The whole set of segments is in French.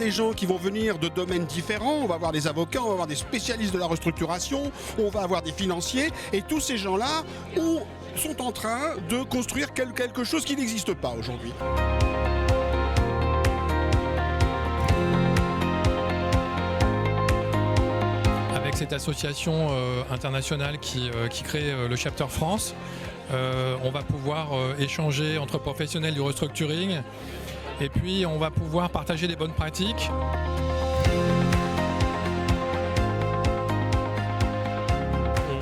des gens qui vont venir de domaines différents. On va avoir des avocats, on va avoir des spécialistes de la restructuration, on va avoir des financiers. Et tous ces gens-là sont en train de construire quelque chose qui n'existe pas aujourd'hui. Avec cette association internationale qui crée le Chapter France, on va pouvoir échanger entre professionnels du restructuring et puis on va pouvoir partager des bonnes pratiques.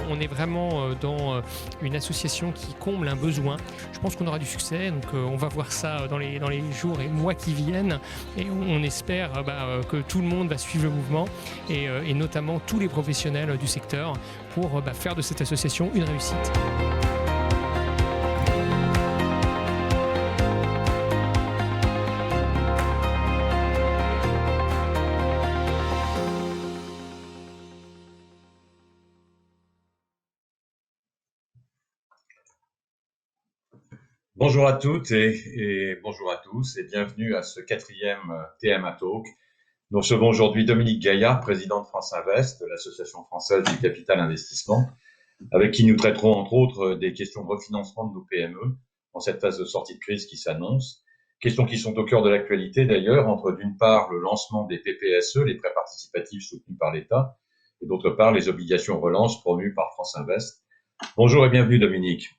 On est vraiment dans une association qui comble un besoin. Je pense qu'on aura du succès, donc on va voir ça dans les jours et mois qui viennent. Et on espère que tout le monde va suivre le mouvement et notamment tous les professionnels du secteur pour faire de cette association une réussite. Bonjour à toutes et bonjour à tous et bienvenue à ce 4e TMA Talk. Nous recevons aujourd'hui Dominique Gaillard, président de France Invest, de l'Association française du capital investissement, avec qui nous traiterons entre autres des questions de refinancement de nos PME en cette phase de sortie de crise qui s'annonce. Questions qui sont au cœur de l'actualité d'ailleurs, entre d'une part le lancement des PPSE, les prêts participatifs soutenus par l'État, et d'autre part les obligations relance promues par France Invest. Bonjour et bienvenue Dominique.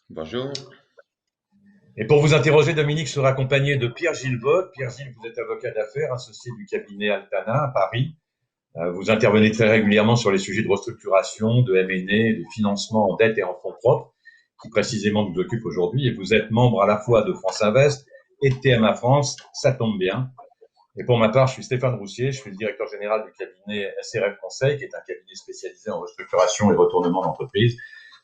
Bonjour. Et pour vous interroger, Dominique sera accompagné de Pierre-Gilles Vaud. Pierre-Gilles, vous êtes avocat d'affaires, associé du cabinet Altana à Paris. Vous intervenez très régulièrement sur les sujets de restructuration, de M&A, de financement en dette et en fonds propres, qui précisément nous occupent aujourd'hui. Et vous êtes membre à la fois de France Invest et de TMA France. Ça tombe bien. Et pour ma part, je suis Stéphane Roussier, je suis le directeur général du cabinet SRF Conseil, qui est un cabinet spécialisé en restructuration et retournement d'entreprise.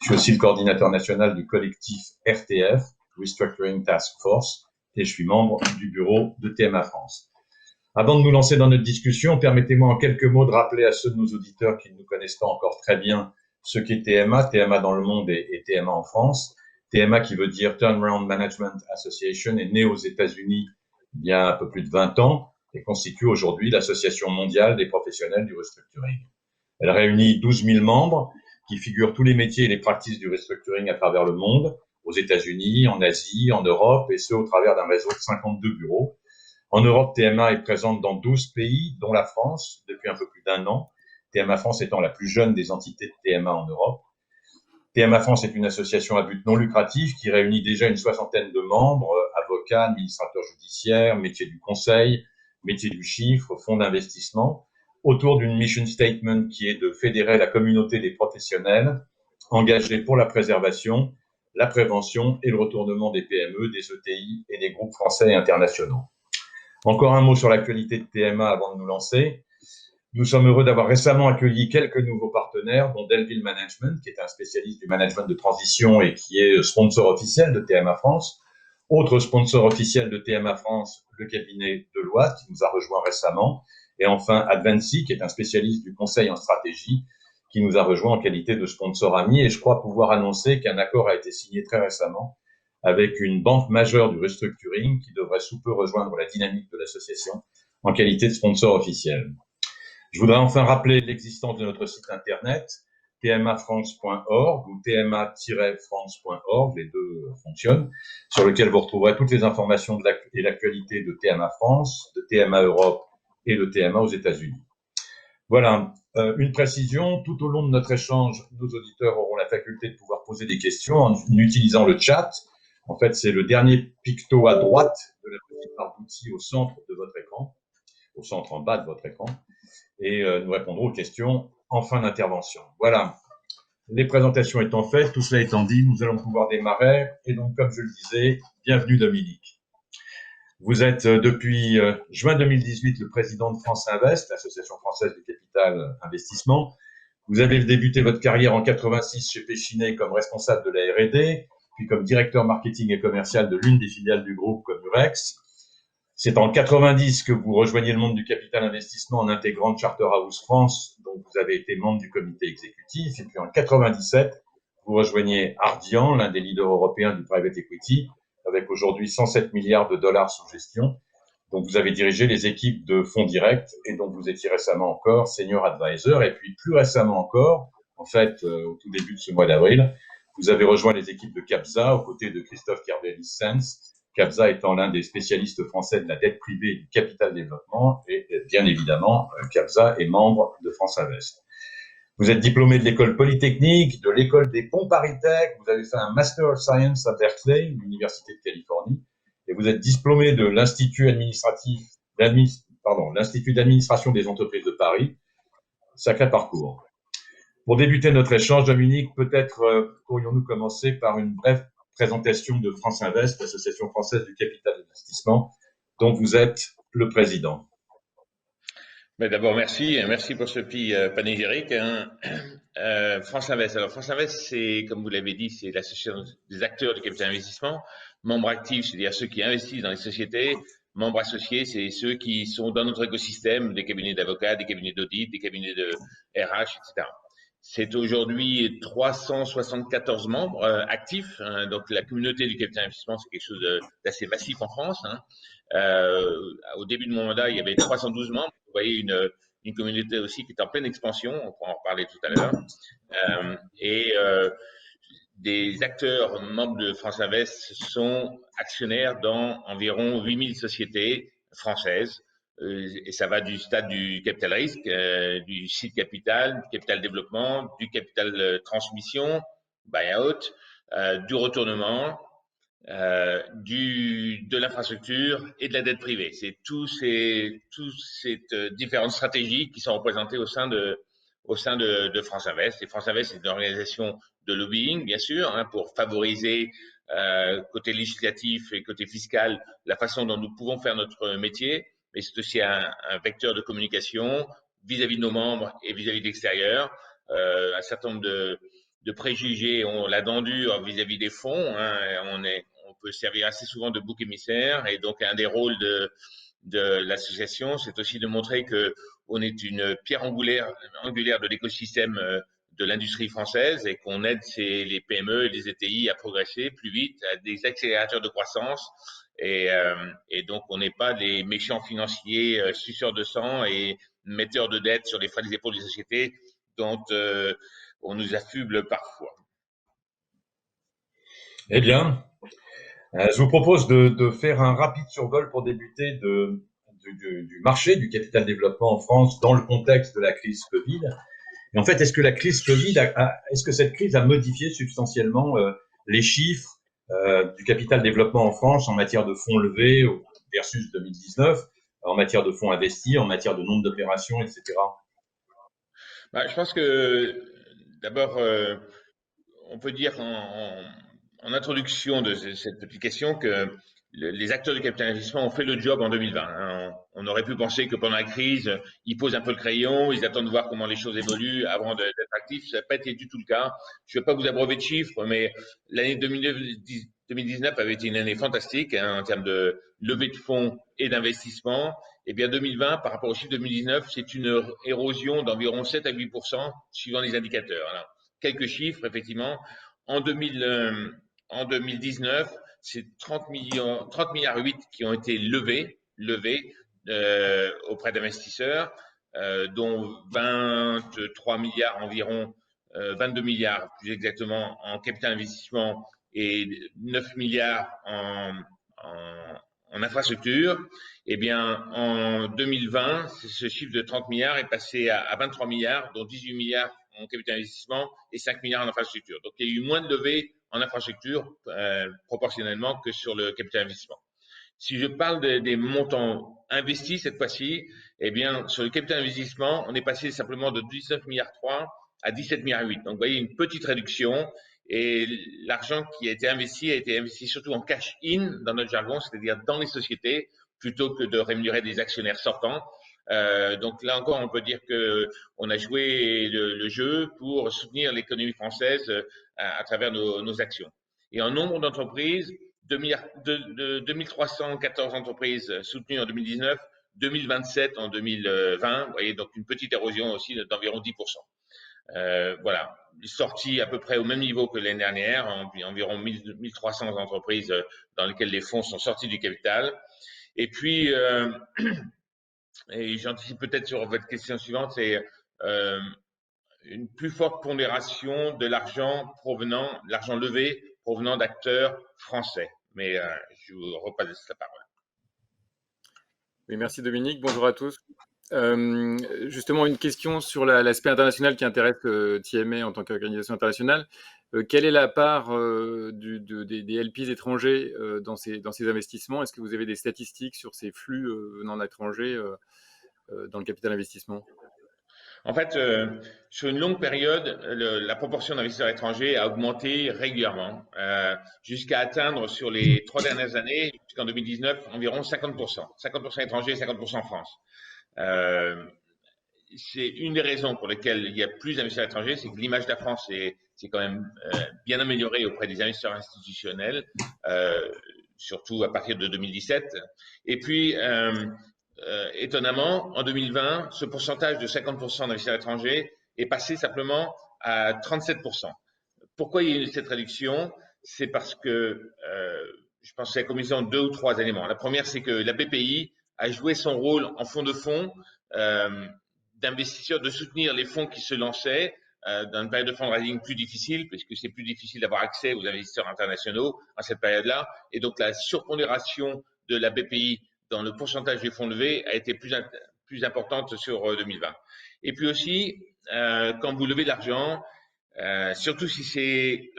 Je suis aussi le coordinateur national du collectif RTF, Restructuring Task Force, et je suis membre du bureau de TMA France. Avant de nous lancer dans notre discussion, permettez-moi en quelques mots de rappeler à ceux de nos auditeurs qui ne nous connaissent pas encore très bien ce qu'est TMA, TMA dans le monde et TMA en France. TMA qui veut dire Turnaround Management Association est née aux États-Unis il y a un peu plus de 20 ans et constitue aujourd'hui l'Association mondiale des professionnels du restructuring. Elle réunit 12 000 membres qui figurent tous les métiers et les pratiques du restructuring à travers le monde, aux États-Unis, en Asie, en Europe, et ce au travers d'un réseau de 52 bureaux. En Europe, TMA est présente dans 12 pays, dont la France, depuis un peu plus d'1 an. TMA France étant la plus jeune des entités de TMA en Europe. TMA France est une association à but non lucratif qui réunit déjà une 60aine de membres, avocats, administrateurs judiciaires, métiers du conseil, métiers du chiffre, fonds d'investissement, autour d'une mission statement qui est de fédérer la communauté des professionnels engagés pour la préservation, la prévention et le retournement des PME, des ETI et des groupes français et internationaux. Encore un mot sur l'actualité de TMA avant de nous lancer. Nous sommes heureux d'avoir récemment accueilli quelques nouveaux partenaires, dont Delville Management, qui est un spécialiste du management de transition et qui est sponsor officiel de TMA France. Autre sponsor officiel de TMA France, le cabinet Deloitte, qui nous a rejoint récemment. Et enfin, Advancy, qui est un spécialiste du conseil en stratégie, qui nous a rejoint en qualité de sponsor ami. Et je crois pouvoir annoncer qu'un accord a été signé très récemment avec une banque majeure du restructuring qui devrait sous peu rejoindre la dynamique de l'association en qualité de sponsor officiel. Je voudrais enfin rappeler l'existence de notre site internet tmafrance.org ou tma-france.org, les deux fonctionnent, sur lequel vous retrouverez toutes les informations et l'actualité de TMA France, de TMA Europe et de TMA aux États-Unis. Voilà, une précision, tout au long de notre échange, nos auditeurs auront la faculté de pouvoir poser des questions en utilisant le chat. En fait, c'est le dernier picto à droite de la petite barre d'outils au centre de votre écran, au centre en bas de votre écran, et nous répondrons aux questions en fin d'intervention. Voilà, les présentations étant faites, tout cela étant dit, nous allons pouvoir démarrer. Et donc, comme je le disais, bienvenue Dominique. Vous êtes depuis juin 2018 le président de France Invest, l'association française du capital investissement. Vous avez débuté votre carrière en 86 chez Péchinet comme responsable de la R&D, puis comme directeur marketing et commercial de l'une des filiales du groupe Comurex. C'est en 90 que vous rejoignez le monde du capital investissement en intégrant Charterhouse France, dont vous avez été membre du comité exécutif. Et puis en 97, vous rejoignez Ardian, l'un des leaders européens du private equity, avec aujourd'hui 107 milliards de dollars sous gestion, dont vous avez dirigé les équipes de fonds directs et dont vous étiez récemment encore senior advisor. Et puis plus récemment encore, en fait, au tout début de ce mois d'avril, vous avez rejoint les équipes de CAPSA aux côtés de Christophe Cardelis-Sens, CAPSA étant l'un des spécialistes français de la dette privée et du capital développement. Et bien évidemment, CAPSA est membre de France Invest. Vous êtes diplômé de l'école polytechnique, de l'école des ponts ParisTech, vous avez fait un Master of Science à Berkeley, l'Université de Californie, et vous êtes diplômé de l'Institut d'administration des entreprises de Paris. Sacré parcours. Pour débuter notre échange, Dominique, peut-être pourrions-nous commencer par une brève présentation de France Invest, l'association française du capital d'investissement, dont vous êtes le président. Mais d'abord, merci pour ce petit panégyrique. France Invest. Alors, France Invest, c'est, comme vous l'avez dit, c'est l'association des acteurs du capital d'investissement. Membres actifs, c'est-à-dire ceux qui investissent dans les sociétés. Membres associés, c'est ceux qui sont dans notre écosystème, des cabinets d'avocats, des cabinets d'audit, des cabinets de RH, etc. C'est aujourd'hui 374 membres actifs. Donc, la communauté du capital d'investissement, c'est quelque chose d'assez massif en France. Au début de mon mandat, il y avait 312 membres. Vous voyez une communauté aussi qui est en pleine expansion. On pourra en reparler tout à l'heure. Des acteurs membres de France Invest sont actionnaires dans environ 8000 sociétés françaises. Et ça va du stade du capital risque, du seed capital, du capital développement, du capital transmission, buyout, du retournement, de l'infrastructure et de la dette privée. C'est toutes ces différentes stratégies qui sont représentées au sein de France Invest. Et France Invest, c'est une organisation de lobbying, bien sûr, pour favoriser côté législatif et côté fiscal la façon dont nous pouvons faire notre métier. Mais c'est aussi un vecteur de communication vis-à-vis de nos membres et vis-à-vis de l'extérieur. Un certain nombre de préjugés, on l'a dent dure vis-à-vis des fonds. On peut servir assez souvent de bouc émissaire, et donc un des rôles de l'association, c'est aussi de montrer que on est une pierre angulaire de l'écosystème de l'industrie française et qu'on aide les PME et les ETI à progresser plus vite, à des accélérateurs de croissance. Et donc, on n'est pas des méchants financiers suceurs de sang et metteurs de dettes sur les frais des épaules des sociétés dont on nous affuble parfois. Eh bien, je vous propose de faire un rapide survol pour débuter du marché du capital développement en France dans le contexte de la crise Covid. Et en fait, est-ce que la crise Covid, est-ce que cette crise a modifié substantiellement les chiffres du capital développement en France en matière de fonds levés versus 2019, en matière de fonds investis, en matière de nombre d'opérations, etc. Je pense que d'abord, on peut dire en introduction de cette petite question que les acteurs du capital investissement ont fait le job en 2020. On aurait pu penser que pendant la crise, ils posent un peu le crayon, ils attendent de voir comment les choses évoluent avant d'être actifs. Ça n'a pas été du tout le cas. Je ne vais pas vous abreuver de chiffres, mais l'année 2019 avait été une année fantastique en termes de levée de fonds et d'investissement. Et bien 2020, par rapport au chiffre 2019, c'est une érosion d'environ 7 à 8% suivant les indicateurs. Alors, quelques chiffres, effectivement. En 2019, c'est 30 milliards 8 qui ont été levés auprès d'investisseurs, dont 23 milliards environ, 22 milliards plus exactement en capital investissement et 9 milliards en infrastructure. Eh bien, en 2020, ce chiffre de 30 milliards est passé à 23 milliards, dont 18 milliards en capital investissement et 5 milliards en infrastructure. Donc, il y a eu moins de levées en infrastructure proportionnellement que sur le capital investissement. Si je parle des montants investis cette fois-ci, eh bien, sur le capital investissement, on est passé simplement de 19 milliards 3 à 17 milliards 8. Donc, vous voyez une petite réduction, et l'argent qui a été investi surtout en cash in dans notre jargon, c'est-à-dire dans les sociétés, plutôt que de rémunérer des actionnaires sortants. Donc là encore, on peut dire que on a joué le jeu pour soutenir l'économie française à travers nos actions. Et en nombre d'entreprises, 2314 entreprises soutenues en 2019, 2027 en 2020. Vous voyez, donc une petite érosion aussi d'environ 10%. Voilà, sorties à peu près au même niveau que l'année dernière, environ 1300 entreprises dans lesquelles les fonds sont sortis du capital. Et puis, et j'anticipe peut-être sur votre question suivante, c'est une plus forte pondération de l'argent levé provenant d'acteurs français. Mais je vous repasse la parole. Oui, merci Dominique, bonjour à tous. Justement, une question sur l'aspect international qui intéresse TMA en tant qu'organisation internationale. Quelle est la part des LPs étrangers dans ces investissements? Est-ce que vous avez des statistiques sur ces flux venant d'étrangers dans le capital investissement? En fait, sur une longue période, la proportion d'investisseurs étrangers a augmenté régulièrement, jusqu'à atteindre sur les 3 dernières années, jusqu'en 2019, environ 50%. 50% étrangers, 50% France. C'est une des raisons pour lesquelles il y a plus d'investisseurs étrangers, c'est que l'image de la France c'est quand même bien améliorée auprès des investisseurs institutionnels, surtout à partir de 2017. Et puis, étonnamment, en 2020, ce pourcentage de 50% d'investisseurs étrangers est passé simplement à 37%. Pourquoi il y a eu cette réduction? C'est parce que je pense que c'est la commission de 2 ou 3 éléments. La première, c'est que la BPI a joué son rôle en fonds de fonds d'investisseurs, de soutenir les fonds qui se lançaient dans une période de fundraising plus difficile, puisque c'est plus difficile d'avoir accès aux investisseurs internationaux à cette période-là. Et donc, la surpondération de la BPI dans le pourcentage des fonds levés a été plus importante sur 2020. Et puis aussi, quand vous levez de l'argent, surtout si c'est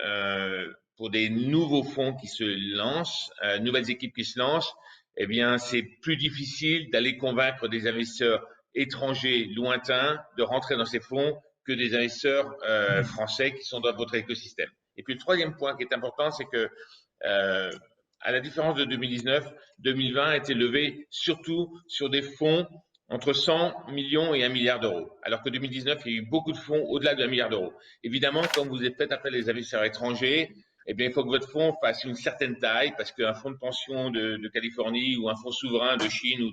pour des nouveaux fonds qui se lancent, nouvelles équipes qui se lancent, eh bien, c'est plus difficile d'aller convaincre des investisseurs étrangers lointains de rentrer dans ces fonds que des investisseurs français qui sont dans votre écosystème. Et puis, le troisième point qui est important, c'est que à la différence de 2019, 2020 a été levé surtout sur des fonds entre 100 millions et 1 milliard d'euros. Alors que 2019, il y a eu beaucoup de fonds au-delà de 1 milliard d'euros. Évidemment, quand vous faites appel à des investisseurs étrangers, eh bien, il faut que votre fonds fasse une certaine taille parce qu'un fonds de pension de Californie ou un fonds souverain de Chine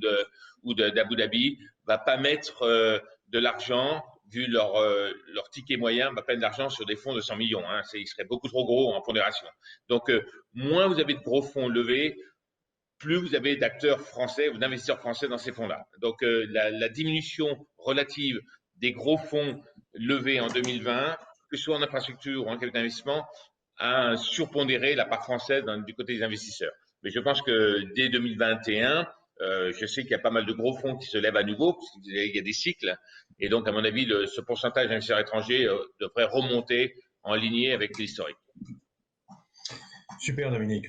ou d'Abu Dhabi va pas mettre de l'argent, vu leur ticket moyen, va pas mettre de l'argent sur des fonds de 100 millions. Hein. Il serait beaucoup trop gros en pondération. Donc, moins vous avez de gros fonds levés, plus vous avez d'acteurs français ou d'investisseurs français dans ces fonds-là. Donc, la diminution relative des gros fonds levés en 2020, que ce soit en infrastructure ou en capital d'investissement, a surpondéré la part française du côté des investisseurs. Mais je pense que dès 2021, je sais qu'il y a pas mal de gros fonds qui se lèvent à nouveau, parce qu'il y a des cycles. Et donc, à mon avis, ce pourcentage d'investisseurs étrangers devrait remonter en lignée avec l'historique. Super, Dominique.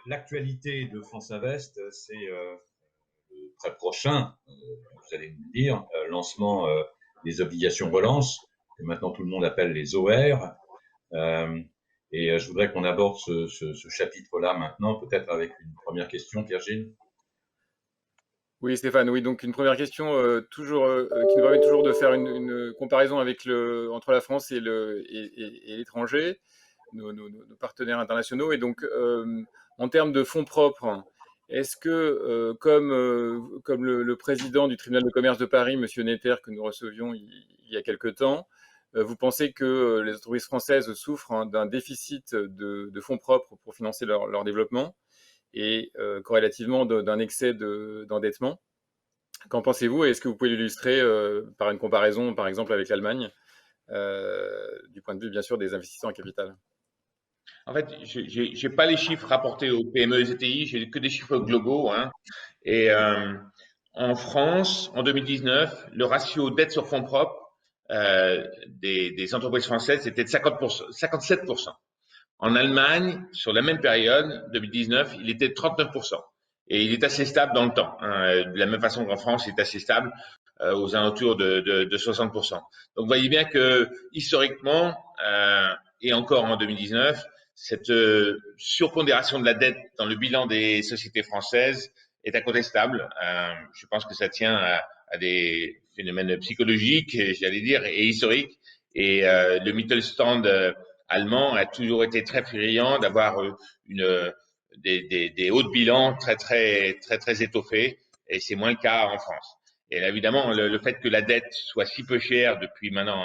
L'actualité de France Invest, c'est très prochain, vous allez nous le dire, lancement des obligations relance, que maintenant tout le monde appelle les OR. Et je voudrais qu'on aborde ce chapitre-là maintenant, peut-être avec une première question, Pierre-Gilles. Oui, Stéphane, oui, donc une première question qui nous permet toujours de faire une comparaison entre la France et l'étranger, nos partenaires internationaux. Et donc, en termes de fonds propres, est-ce que, comme le président du tribunal de commerce de Paris, M. Netter, que nous recevions il y a quelque temps, vous pensez que les entreprises françaises souffrent d'un déficit de fonds propres pour financer leur développement et corrélativement d'un excès d'endettement? Qu'en pensez-vous? Et est-ce que vous pouvez l'illustrer par une comparaison, par exemple, avec l'Allemagne, du point de vue, bien sûr, des investisseurs en capital? En fait, je n'ai pas les chiffres rapportés aux PME et ETI, j'ai que des chiffres globaux. Hein. Et en France, en 2019, le ratio dette sur fonds propres des entreprises françaises était de 57%. En Allemagne, sur la même période, 2019, il était de 39%. Et il est assez stable dans le temps. Hein. De la même façon qu'en France, il est assez stable aux alentours de 60%. Donc, vous voyez bien que historiquement, et encore en 2019, cette surpondération de la dette dans le bilan des sociétés françaises est incontestable. Je pense que ça tient à des phénomènes psychologiques, j'allais dire, et historiques. Et le Mittelstand allemand a toujours été très friand d'avoir des hauts de bilan très étoffés, et c'est moins le cas en France. Et là, évidemment, le fait que la dette soit si peu chère depuis maintenant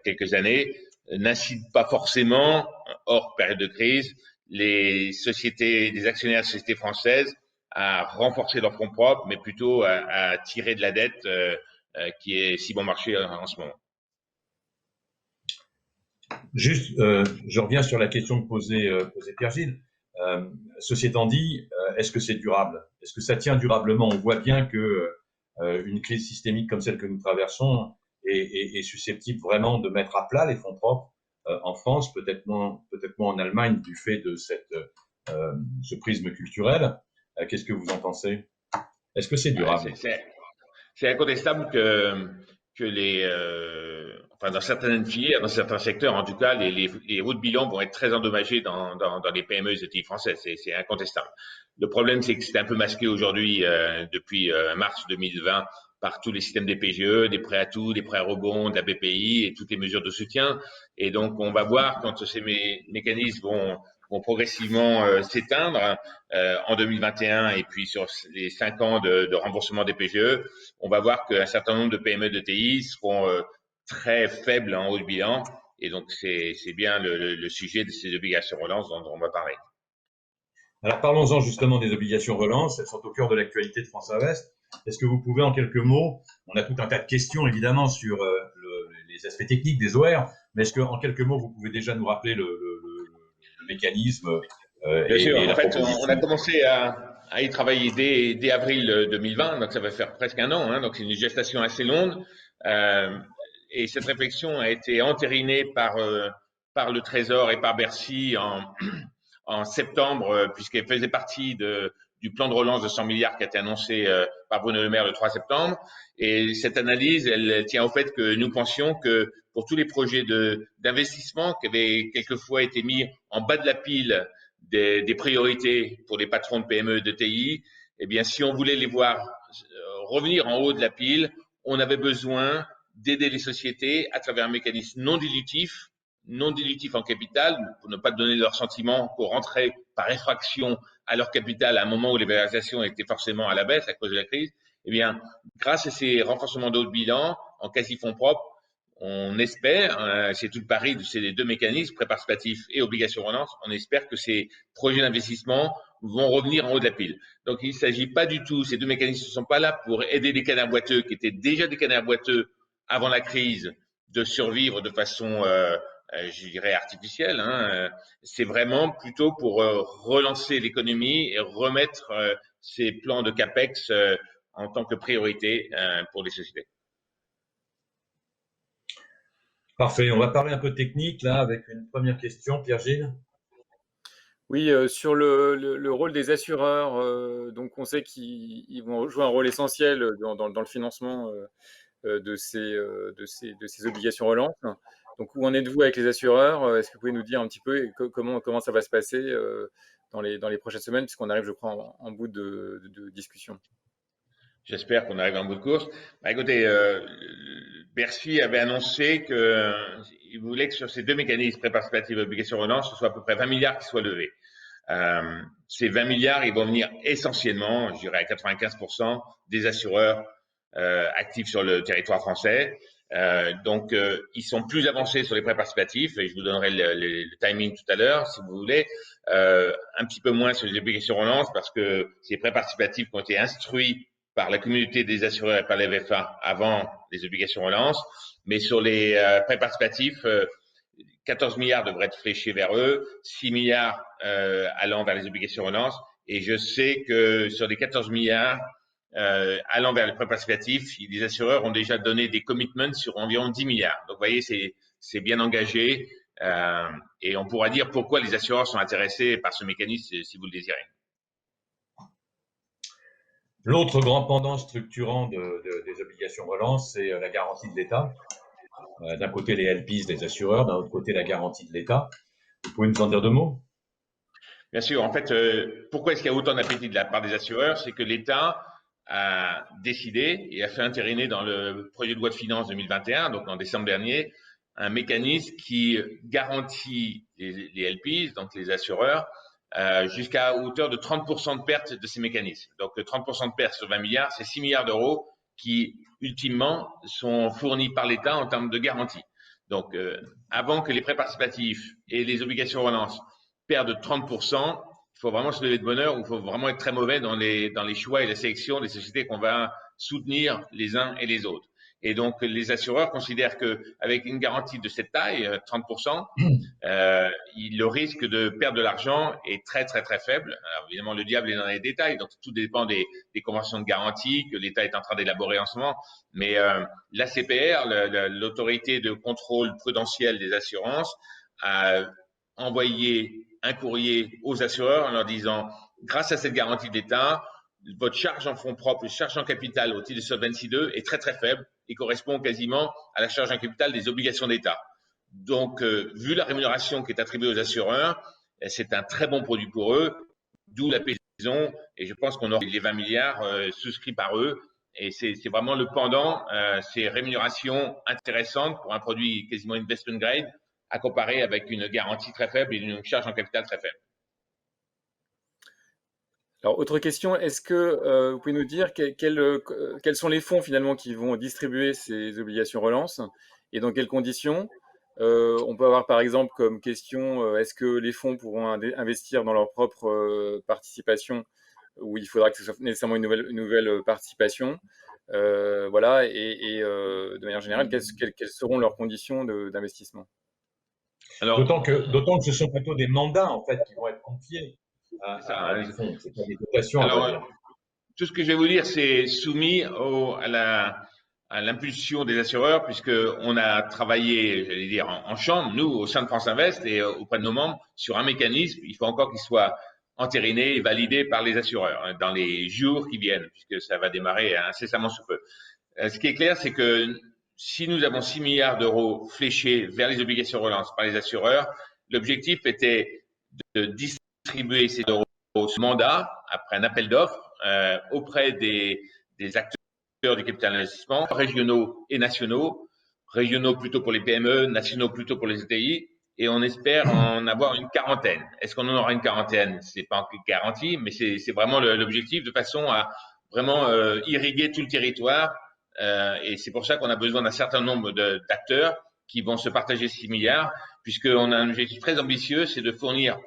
quelques années n'incite pas forcément, hors période de crise, les actionnaires de sociétés françaises à renforcer leurs fonds propres, mais plutôt à tirer de la dette qui est si bon marché en ce moment. Juste, je reviens sur la question que posait Pierre-Gilles. Ceci étant dit, est-ce que c'est durable? Est-ce que ça tient durablement? On voit bien que une crise systémique comme celle que nous traversons est susceptible vraiment de mettre à plat les fonds propres en France, peut-être moins en Allemagne du fait de ce prisme culturel. Qu'est-ce que vous en pensez? Est-ce que c'est durable? C'est incontestable que dans certaines filières, dans certains secteurs, en tout cas, les hauts de bilan vont être très endommagés dans les PME et les ETI françaises. C'est incontestable. Le problème, c'est que c'est un peu masqué aujourd'hui, depuis mars 2020, par tous les systèmes des PGE, des prêts à tout, des prêts à rebond, de la BPI et toutes les mesures de soutien. Et donc, on va voir quand ces mécanismes vont progressivement s'éteindre en 2021 et puis sur les 5 ans de remboursement des PGE, on va voir qu'un certain nombre de PME de TI seront très faibles en haut de bilan. Et donc, c'est bien le sujet de ces obligations relance dont on va parler. Alors, parlons-en justement des obligations relance. Elles sont au cœur de l'actualité de France Invest. Est-ce que vous pouvez, en quelques mots, on a tout un tas de questions évidemment sur les aspects techniques des OR, mais est-ce qu'en quelques mots, vous pouvez déjà nous rappeler le mécanisme Bien sûr. Et en fait, on a commencé à y travailler dès avril 2020, donc ça va faire presque un an, hein, donc c'est une gestation assez longue. Et cette réflexion a été entérinée par le Trésor et par Bercy en septembre, puisqu'elle faisait partie du plan de relance de 100 milliards qui a été annoncé par Bruno Le Maire le 3 septembre. Et cette analyse, elle tient au fait que nous pensions que pour tous les projets d'investissement qui avaient quelquefois été mis en bas de la pile des priorités pour les patrons de PME de TI, eh bien, si on voulait les voir revenir en haut de la pile, on avait besoin d'aider les sociétés à travers un mécanisme non dilutif en capital, pour ne pas donner leur sentiment qu'on rentrait par effraction à leur capital à un moment où les valorisations étaient forcément à la baisse à cause de la crise. Eh bien, grâce à ces renforcements de haut de bilan en quasi-fonds propres, on espère, c'est tout le pari de ces deux mécanismes, prêts participatifs et obligations relance, on espère que ces projets d'investissement vont revenir en haut de la pile. Donc, il ne s'agit pas du tout, ces deux mécanismes ne sont pas là pour aider les canards boiteux qui étaient déjà des canards boiteux avant la crise de survivre de façon, je dirais, artificielle. Hein. C'est vraiment plutôt pour relancer l'économie et remettre ces plans de CAPEX en tant que priorité pour les sociétés. Parfait. On va parler un peu technique là avec une première question, Pierre-Gilles. Oui, sur le rôle des assureurs, donc on sait qu'ils vont jouer un rôle essentiel dans le financement de ces obligations relance. Donc, où en êtes-vous avec les assureurs? Est-ce que vous pouvez nous dire un petit peu comment ça va se passer dans les prochaines semaines, puisqu'on arrive, je crois, en bout de discussion? J'espère qu'on arrive en bout de course. Écoutez, Bercy avait annoncé qu'il voulait que sur ces deux mécanismes, prêts participatifs et obligations relance, ce soit à peu près 20 milliards qui soient levés. Ces 20 milliards, ils vont venir essentiellement, je dirais à 95%, des assureurs actifs sur le territoire français. Donc, ils sont plus avancés sur les prêts participatifs et je vous donnerai le timing tout à l'heure, si vous voulez. Un petit peu moins sur les obligations relance parce que ces prêts participatifs qui ont été instruits par la communauté des assureurs et par les VFA avant les obligations relance. Mais sur les prêts participatifs, 14 milliards devraient être fléchés vers eux, 6 milliards allant vers les obligations relance. Et je sais que sur les 14 milliards allant vers les prêts participatifs, les assureurs ont déjà donné des commitments sur environ 10 milliards. Donc, vous voyez, c'est bien engagé. Et on pourra dire pourquoi les assureurs sont intéressés par ce mécanisme si vous le désirez. L'autre grand pendant structurant des obligations relance, c'est la garantie de l'État. D'un côté, les LPs des assureurs, d'un autre côté, la garantie de l'État. Vous pouvez nous en dire deux mots? Bien sûr. En fait, pourquoi est-ce qu'il y a autant d'appétit de la part des assureurs? C'est que l'État a décidé et a fait entériner dans le projet de loi de finances 2021, donc en décembre dernier, un mécanisme qui garantit les LPs, donc les assureurs, jusqu'à hauteur de 30% de perte de ces mécanismes. Donc, 30% de perte sur 20 milliards, c'est 6 milliards d'euros qui, ultimement, sont fournis par l'État en termes de garantie. Donc, avant que les prêts participatifs et les obligations relance perdre 30%, il faut vraiment se lever de bonne heure ou il faut vraiment être très mauvais dans les choix et la sélection des sociétés qu'on va soutenir les uns et les autres. Et donc, les assureurs considèrent qu'avec une garantie de cette taille, 30%, le risque de perdre de l'argent est très, très, très faible. Alors, évidemment, le diable est dans les détails, donc tout dépend des conventions de garantie que l'État est en train d'élaborer en ce moment. Mais l'ACPR, l'autorité de contrôle prudentiel des assurances, a envoyé un courrier aux assureurs en leur disant, grâce à cette garantie de l'État, votre charge en fonds propres, charge en capital au titre de Solvency 2 est très très faible et correspond quasiment à la charge en capital des obligations d'État. Donc, vu la rémunération qui est attribuée aux assureurs, c'est un très bon produit pour eux, d'où la maison. Et je pense qu'on aura les 20 milliards souscrits par eux. Et c'est vraiment le pendant, ces rémunérations intéressantes pour un produit quasiment investment grade à comparer avec une garantie très faible et une charge en capital très faible. Alors, autre question, est-ce que vous pouvez nous dire quels sont les fonds finalement qui vont distribuer ces obligations relance et dans quelles conditions? On peut avoir par exemple comme question, est-ce que les fonds pourront investir dans leur propre participation ou il faudra que ce soit nécessairement une nouvelle participation? Voilà, et de manière générale, quelles seront leurs conditions d'investissement? D'autant que ce sont plutôt des mandats en fait qui vont être confiés à des fonds, c'est pas des dotations. Alors, tout ce que je vais vous dire, c'est soumis à l'impulsion des assureurs, puisqu'on a travaillé, j'allais dire, en chambre, nous, au sein de France Invest et auprès de nos membres, sur un mécanisme. Il faut encore qu'il soit entériné et validé par les assureurs dans les jours qui viennent, puisque ça va démarrer incessamment sous peu. Ce qui est clair, c'est que si nous avons 6 milliards d'euros fléchés vers les obligations relance par les assureurs, l'objectif était de distribuer ces euros ce mandat après un appel d'offres auprès des acteurs du capital investissement, régionaux et nationaux, régionaux plutôt pour les PME, nationaux plutôt pour les ETI, et on espère en avoir une quarantaine. Est-ce qu'on en aura une quarantaine? C'est pas encore garanti, mais c'est vraiment l'objectif de façon à vraiment irriguer tout le territoire. Et c'est pour ça qu'on a besoin d'un certain nombre d'acteurs qui vont se partager 6 milliards, puisqu'on a un objectif très ambitieux, c'est de fournir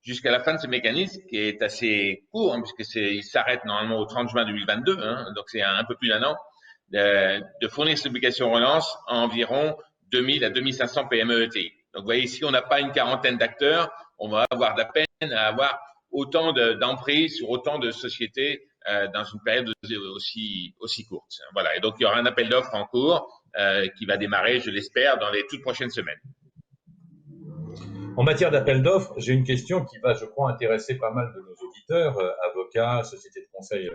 jusqu'à la fin de ce mécanisme, qui est assez court, hein, puisqu'il s'arrête normalement au 30 juin 2022, hein, donc c'est un peu plus d'un an, de fournir cette obligation relance à environ 2000 à 2500 PME ETI. Donc, vous voyez, si on n'a pas une quarantaine d'acteurs, on va avoir de la peine à avoir autant d'emprise sur autant de sociétés dans une période aussi courte. Voilà. Et donc, il y aura un appel d'offres en cours qui va démarrer, je l'espère, dans les toutes prochaines semaines. En matière d'appel d'offres, j'ai une question qui va, je crois, intéresser pas mal de nos auditeurs, avocats, sociétés de conseil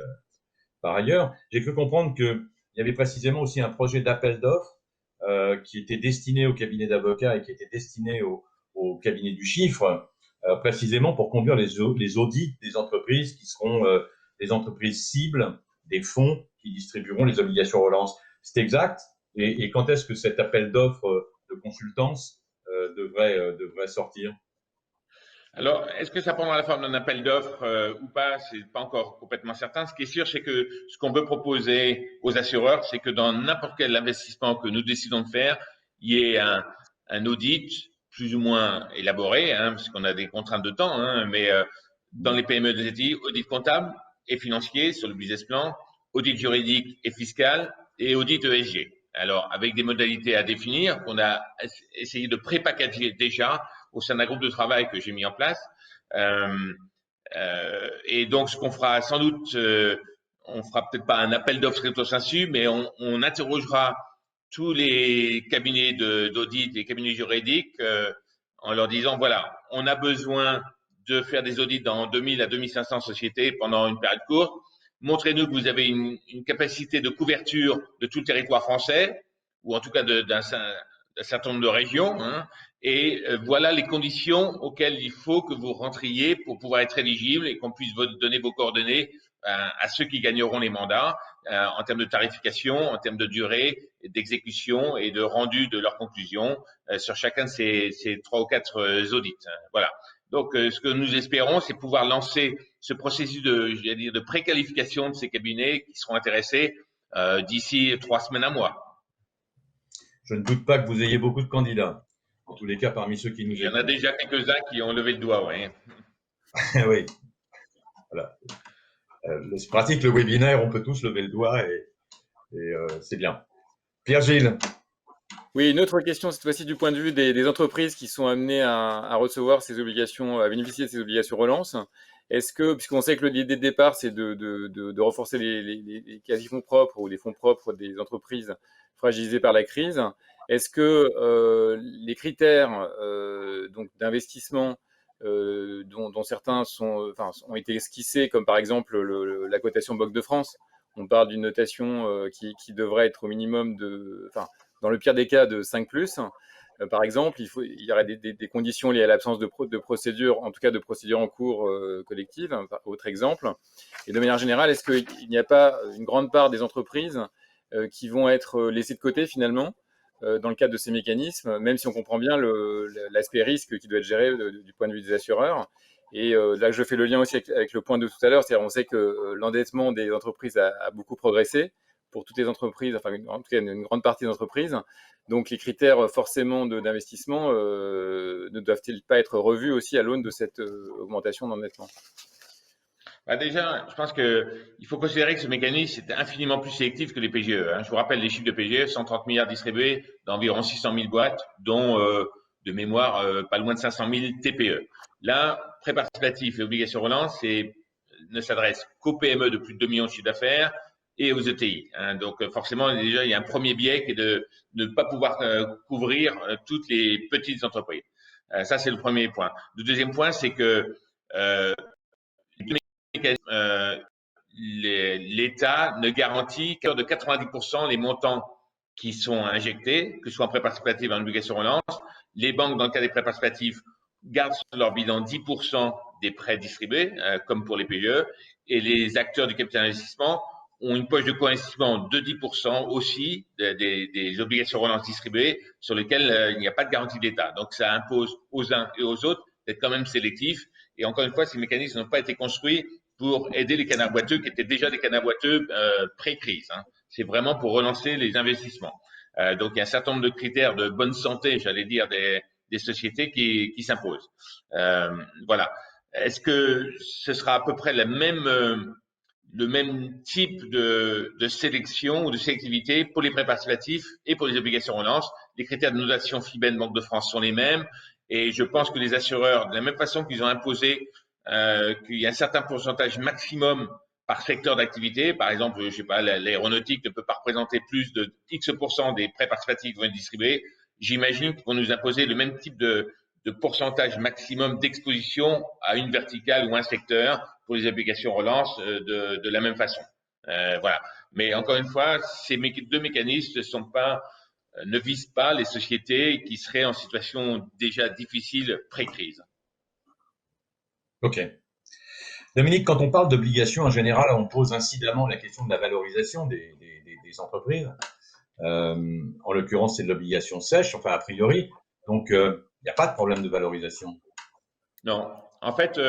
par ailleurs. J'ai cru comprendre qu'il y avait précisément aussi un projet d'appel d'offres qui était destiné au cabinet d'avocats et qui était destiné au cabinet du chiffre, précisément pour conduire les audits des entreprises qui seront les entreprises cibles des fonds qui distribueront les obligations relance. C'est exact? Et quand est-ce que cet appel d'offres de consultance devrait sortir? Alors, est-ce que ça prendra la forme d'un appel d'offres ou pas? C'est pas encore complètement certain. Ce qui est sûr, c'est que ce qu'on veut proposer aux assureurs, c'est que dans n'importe quel investissement que nous décidons de faire, il y ait un audit plus ou moins élaboré, hein, parce qu'on a des contraintes de temps, hein, mais dans les PME des ETI, audit comptable et financier sur le business plan, audit juridique et fiscal et audit ESG. Alors, avec des modalités à définir, qu'on a essayé de pré-packager déjà au sein d'un groupe de travail que j'ai mis en place. Et donc, ce qu'on fera sans doute, on fera peut-être pas un appel d'offres stricto sensu, mais on interrogera tous les cabinets d'audit, les cabinets juridiques, en leur disant, voilà, on a besoin de faire des audits dans 2000 à 2500 sociétés pendant une période courte. Montrez-nous que vous avez une capacité de couverture de tout le territoire français, ou en tout cas d'un certain nombre de régions, hein, et voilà les conditions auxquelles il faut que vous rentriez pour pouvoir être éligible et qu'on puisse vous donner vos coordonnées à ceux qui gagneront les mandats en termes de tarification, en termes de durée, d'exécution et de rendu de leurs conclusions sur chacun de ces 3 ou 4 audits. Voilà. Donc, ce que nous espérons, c'est pouvoir lancer ce processus de préqualification de ces cabinets qui seront intéressés d'ici 3 semaines à mois. Je ne doute pas que vous ayez beaucoup de candidats. En tous les cas, parmi ceux qui nous Il y en a déjà quelques-uns qui ont levé le doigt, oui. Oui, voilà. C'est pratique, le webinaire, on peut tous lever le doigt et c'est bien. Pierre-Gilles. Oui, une autre question, cette fois-ci du point de vue des entreprises qui sont amenées à recevoir ces obligations, à bénéficier de ces obligations relance. Est-ce que, puisqu'on sait que l'idée de départ, c'est de renforcer les quasi-fonds propres ou les fonds propres des entreprises fragilisées par la crise, est-ce que les critères donc d'investissement dont certains ont été esquissés, comme par exemple la cotation Banque de France, on parle d'une notation qui devrait être au minimum dans le pire des cas, de 5+. Par exemple, il y aurait des conditions liées à l'absence de procédure, en tout cas de procédure en cours collective, autre exemple. Et de manière générale, est-ce qu'il n'y a pas une grande part des entreprises qui vont être laissées de côté finalement dans le cadre de ces mécanismes, même si on comprend bien l'aspect risque qui doit être géré du point de vue des assureurs. Et là, je fais le lien aussi avec le point de tout à l'heure, c'est-à-dire on sait que l'endettement des entreprises a beaucoup progressé pour toutes les entreprises, enfin en tout cas une grande partie des entreprises. Donc les critères forcément d'investissement ne doivent-ils pas être revus aussi à l'aune de cette augmentation d'endettement? Bah déjà, je pense qu'il faut considérer que ce mécanisme est infiniment plus sélectif que les PGE. Hein. Je vous rappelle les chiffres de PGE, 130 milliards distribués d'environ 600 000 boîtes, dont de mémoire pas loin de 500 000 TPE. Là, prêt participatif et obligation relance ne s'adresse qu'aux PME de plus de 2 millions de chiffre d'affaires et aux ETI. Hein. Donc forcément, déjà, il y a un premier biais qui est de ne pas pouvoir couvrir toutes les petites entreprises. Ça, c'est le premier point. Le deuxième point, c'est que l'État ne garantit que de 90% les montants qui sont injectés, que ce soit en prêt participatif ou en obligation relance. Les banques, dans le cas des prêts participatifs, gardent sur leur bilan 10% des prêts distribués, comme pour les PGE, et les acteurs du capital investissement ont une poche de co-investissement de 10% aussi des obligations relance distribuées sur lesquelles il n'y a pas de garantie d'État. Donc ça impose aux uns et aux autres d'être quand même sélectifs. Et encore une fois, ces mécanismes n'ont pas été construits pour aider les canards boiteux qui étaient déjà des canards boiteux pré-crise. Hein. C'est vraiment pour relancer les investissements. Donc il y a un certain nombre de critères de bonne santé, j'allais dire, des sociétés qui s'imposent. Voilà. Est-ce que ce sera à peu près le même type de sélection ou de sélectivité pour les prêts participatifs et pour les obligations relance? Les critères de notation FIBEN Banque de France sont les mêmes et je pense que les assureurs, de la même façon qu'ils ont imposé qu'il y a un certain pourcentage maximum par secteur d'activité, par exemple, je sais pas, l'aéronautique ne peut pas représenter plus de X% des prêts participatifs qui vont être distribués, j'imagine qu'ils vont nous imposer le même type de pourcentage maximum d'exposition à une verticale ou un secteur pour les obligations relance de la même façon. Voilà. Mais encore une fois, ces deux mécanismes ne visent pas les sociétés qui seraient en situation déjà difficile pré-crise. Ok. Dominique, quand on parle d'obligations, en général, on pose incidemment la question de la valorisation des entreprises. En l'occurrence, c'est de l'obligation sèche, enfin a priori. Donc, il n'y a pas de problème de valorisation. Non. En fait,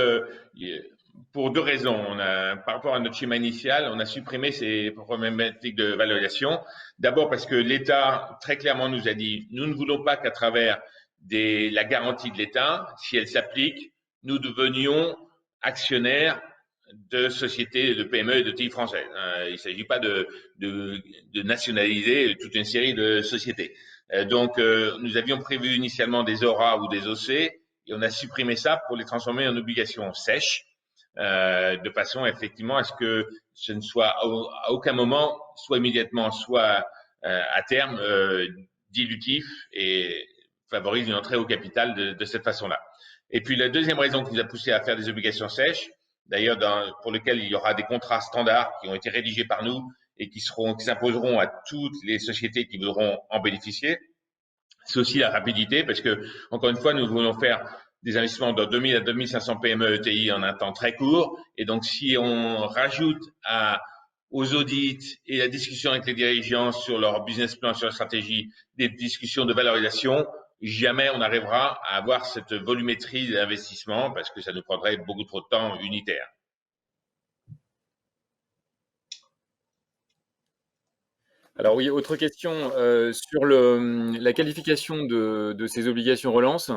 pour deux raisons. Par rapport à notre schéma initial, on a supprimé ces problématiques de valorisation. D'abord parce que l'État, très clairement, nous a dit, nous ne voulons pas qu'à travers la garantie de l'État, si elle s'applique, nous devenions actionnaires de sociétés, de PME et de TI françaises. Il ne s'agit pas de nationaliser toute une série de sociétés. Donc, nous avions prévu initialement des ORA ou des OC, et on a supprimé ça pour les transformer en obligations sèches, de façon effectivement à ce que ce ne soit à aucun moment, soit immédiatement, soit à terme, dilutif et favorise une entrée au capital de cette façon-là. Et puis la deuxième raison qui nous a poussé à faire des obligations sèches, d'ailleurs pour lesquelles il y aura des contrats standards qui ont été rédigés par nous et qui s'imposeront à toutes les sociétés qui voudront en bénéficier, c'est aussi la rapidité, parce que encore une fois, nous voulons faire des investissements de 2000 à 2500 PME ETI en un temps très court, et donc si on rajoute aux audits et la discussion avec les dirigeants sur leur business plan, sur leur stratégie, des discussions de valorisation, jamais on arrivera à avoir cette volumétrie d'investissement parce que ça nous prendrait beaucoup trop de temps unitaire. Alors oui, autre question sur la qualification de ces obligations relance.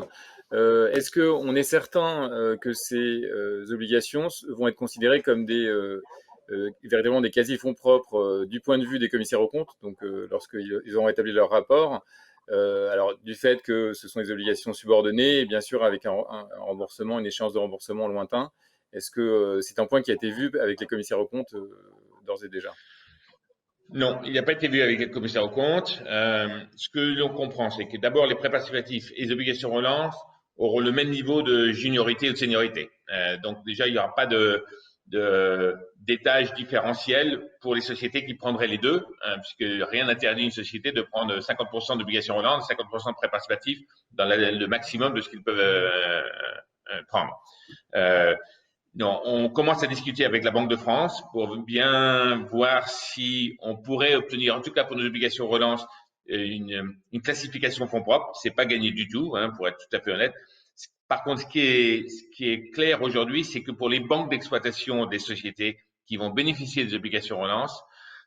Est-ce qu'on est certain que ces obligations vont être considérées comme véritablement des quasi-fonds propres du point de vue des commissaires aux comptes, donc lorsqu'ils auront établi leur rapport, alors du fait que ce sont des obligations subordonnées, et bien sûr avec un remboursement, une échéance de remboursement lointain, est-ce que c'est un point qui a été vu avec les commissaires aux comptes d'ores et déjà? Non, il n'a pas été vu avec le commissaire aux comptes. Ce que l'on comprend, c'est que d'abord, les prêts participatifs et les obligations relance auront le même niveau de juniorité ou de seniorité. Donc déjà, il n'y aura pas d'étage différentiel pour les sociétés qui prendraient les deux, puisque rien n'interdit une société de prendre 50% d'obligations relance, 50% de prêts participatifs dans le maximum de ce qu'ils peuvent prendre. Non, on commence à discuter avec la Banque de France pour bien voir si on pourrait obtenir, en tout cas pour nos obligations relance, une classification fonds propres. C'est pas gagné du tout, pour être tout à fait honnête. Par contre, ce qui est clair aujourd'hui, c'est que pour les banques d'exploitation des sociétés qui vont bénéficier des obligations relance,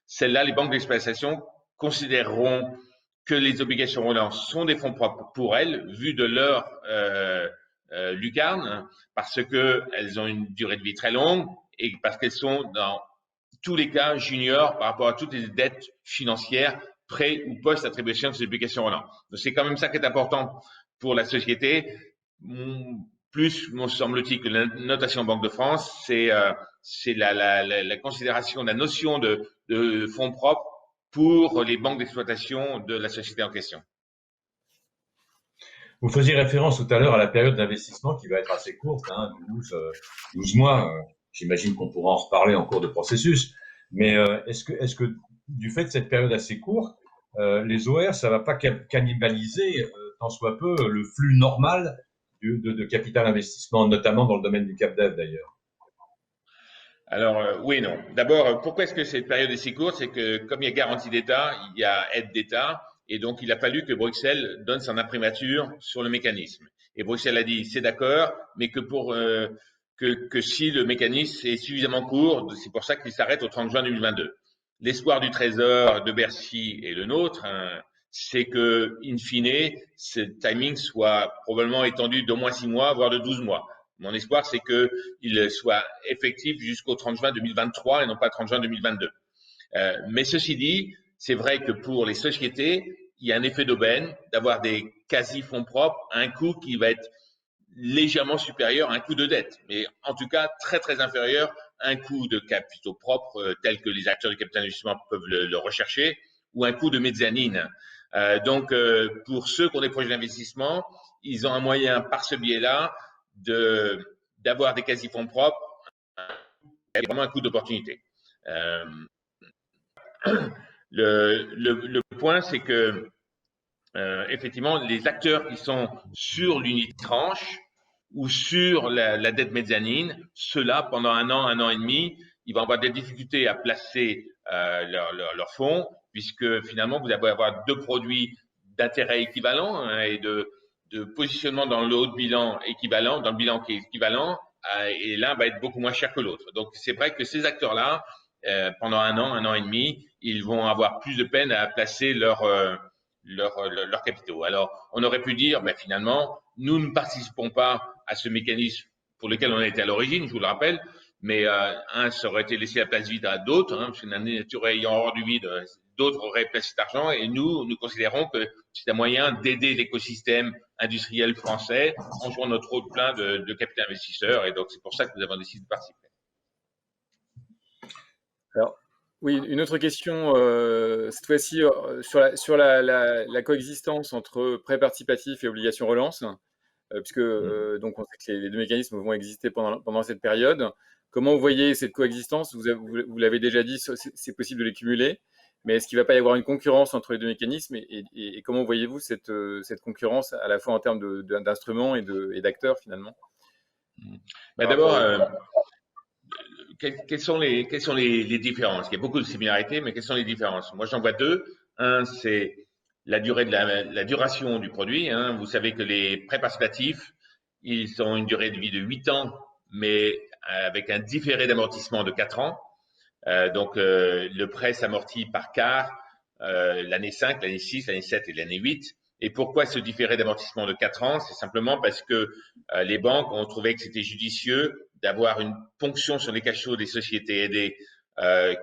celles-là, les banques d'exploitation considéreront que les obligations relance sont des fonds propres pour elles, vu de leur lucarne, parce que elles ont une durée de vie très longue et parce qu'elles sont dans tous les cas juniors par rapport à toutes les dettes financières pré ou post attribution de ces obligations relance. Donc c'est quand même ça qui est important pour la société. Plus, me semble-t-il, que la notation Banque de France, c'est la considération de la notion de fonds propres pour les banques d'exploitation de la société en question. Vous faisiez référence tout à l'heure à la période d'investissement qui va être assez courte, 12 mois. J'imagine qu'on pourra en reparler en cours de processus. Mais est-ce que du fait de cette période assez courte, les OR, ça va pas cannibaliser tant soit peu le flux normal de capital investissement, notamment dans le domaine du CapDev d'ailleurs? Alors, oui et non. D'abord, pourquoi est-ce que cette période est si courte? C'est que comme il y a garantie d'État, il y a aide d'État, et donc il a fallu que Bruxelles donne son imprimature sur le mécanisme. Et Bruxelles a dit, c'est d'accord, mais que que si le mécanisme est suffisamment court, c'est pour ça qu'il s'arrête au 30 juin 2022. L'espoir du Trésor, de Bercy et le nôtre, c'est que, in fine, ce timing soit probablement étendu d'au moins 6 mois, voire de 12 mois. Mon espoir, c'est qu'il soit effectif jusqu'au 30 juin 2023 et non pas 30 juin 2022. Mais ceci dit, c'est vrai que pour les sociétés, il y a un effet d'aubaine d'avoir des quasi-fonds propres à un coût qui va être légèrement supérieur à un coût de dette, mais en tout cas très très inférieur à un coût de capitaux propres tel que les acteurs du capital d'investissement peuvent le rechercher, ou un coût de mezzanine. Donc pour ceux qui ont des projets d'investissement, ils ont un moyen par ce biais-là d'avoir des quasi-fonds propres, vraiment un coût d'opportunité. Le point, c'est que effectivement, les acteurs qui sont sur l'unité tranche ou sur la dette mezzanine, ceux-là, pendant un an et demi, ils vont avoir des difficultés à placer leurs fonds, puisque finalement, vous allez avoir deux produits d'intérêt équivalents et de positionnement dans le haut de bilan équivalent, dans le bilan qui est équivalent, et l'un va être beaucoup moins cher que l'autre. Donc, c'est vrai que ces acteurs-là, pendant un an et demi, ils vont avoir plus de peine à placer leurs capitaux. Alors, on aurait pu dire, ben, finalement, nous ne participons pas à ce mécanisme pour lequel on a été à l'origine, je vous le rappelle, mais ça aurait été laissé la place vide à d'autres, parce que la nature ayant hors du vide, d'autres auraient placé cet argent, et nous considérons que c'est un moyen d'aider l'écosystème industriel français en jouant notre rôle plein de capital investisseur, et donc c'est pour ça que nous avons décidé de participer. Alors, oui, une autre question, cette fois-ci sur la coexistence entre prêts participatifs et obligations relance, puisque donc on sait que les deux mécanismes vont exister pendant cette période. Comment vous voyez cette coexistence? Vous l'avez déjà dit, c'est possible de les cumuler, mais est-ce qu'il ne va pas y avoir une concurrence entre les deux mécanismes et comment voyez-vous cette concurrence à la fois en termes d'instruments et d'acteurs finalement? D'abord, quelles sont les différences? Il y a beaucoup de similarités, mais quelles sont les différences? Moi, j'en vois deux. Un, c'est la duration du produit. Vous savez que les prêts participatifs, ils ont une durée de vie de 8 ans, mais avec un différé d'amortissement de 4 ans. Donc, le prêt s'amortit par quart l'année 5, l'année 6, l'année 7 et l'année 8. Et pourquoi ce différé d'amortissement de 4 ans? C'est simplement parce que les banques ont trouvé que c'était judicieux d'avoir une ponction sur les cash flows des sociétés aidées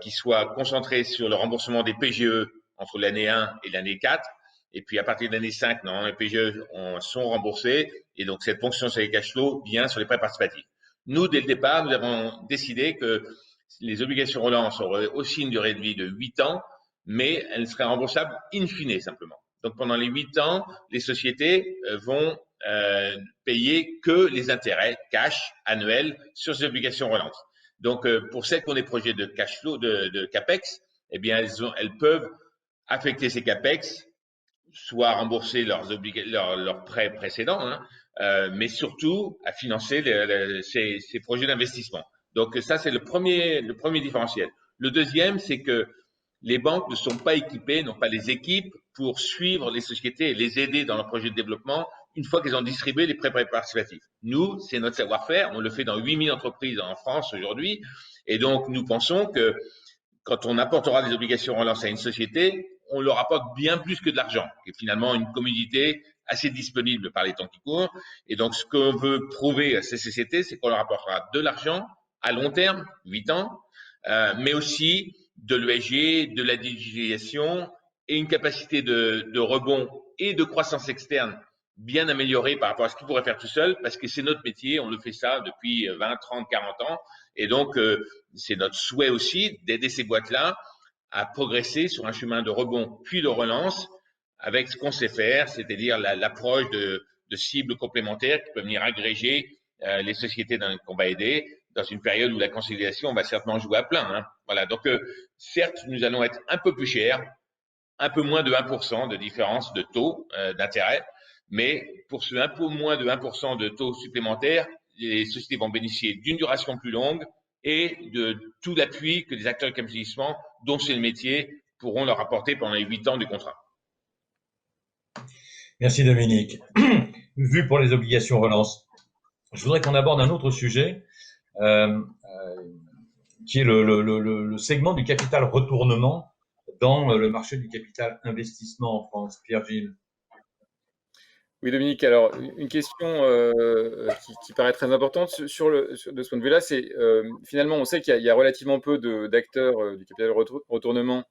qui soit concentrée sur le remboursement des PGE entre l'année 1 et l'année 4. Et puis à partir de l'année 5, non, les PGE sont remboursés. Et donc cette ponction sur les cash flows vient sur les prêts participatifs. Nous, dès le départ, nous avons décidé que les obligations relance auraient aussi une durée de vie de 8 ans, mais elles seraient remboursables in fine simplement. Donc pendant les 8 ans, les sociétés vont payer que les intérêts cash annuels sur ces obligations relance. Donc pour celles qui ont des projets de cash flow, de CAPEX, eh bien elles peuvent affecter ces CAPEX, soit rembourser leurs prêts précédents, mais surtout à financer ces projets d'investissement. Donc ça, c'est le premier différentiel. Le deuxième, c'est que les banques ne sont pas équipées, n'ont pas les équipes pour suivre les sociétés et les aider dans leur projet de développement une fois qu'elles ont distribué les prêts participatifs. Nous, c'est notre savoir-faire, on le fait dans 8000 entreprises en France aujourd'hui, et donc nous pensons que quand on apportera des obligations relance à une société, on leur apporte bien plus que de l'argent, qui est finalement une commodité assez disponible par les temps qui courent. Et donc, ce qu'on veut prouver à ces sociétés, c'est qu'on leur apportera de l'argent à long terme, 8 ans, mais aussi de l'ESG, de la digitalisation et une capacité de rebond et de croissance externe bien améliorée par rapport à ce qu'ils pourraient faire tout seuls, parce que c'est notre métier, on le fait ça depuis 20, 30, 40 ans. Et donc, c'est notre souhait aussi d'aider ces boîtes-là à progresser sur un chemin de rebond puis de relance avec ce qu'on sait faire, c'est-à-dire l'approche de cibles complémentaires qui peuvent venir agréger les sociétés qu'on va aider dans une période où la consolidation va certainement jouer à plein. Voilà. Donc, certes, nous allons être un peu plus chers, un peu moins de 1% de différence de taux d'intérêt, mais pour ce un peu moins de 1% de taux supplémentaires, les sociétés vont bénéficier d'une duration plus longue et de tout l'appui que les acteurs de capitalisation, dont c'est le métier, pourront leur apporter pendant les 8 ans du contrat. Merci Dominique. Vu pour les obligations relance, je voudrais qu'on aborde un autre sujet qui est le segment du capital retournement dans le marché du capital investissement en France. Pierre-Gilles. Oui, Dominique, alors une question qui paraît très importante de ce point de vue-là, c'est finalement on sait qu'il y a relativement peu d'acteurs du capital retournement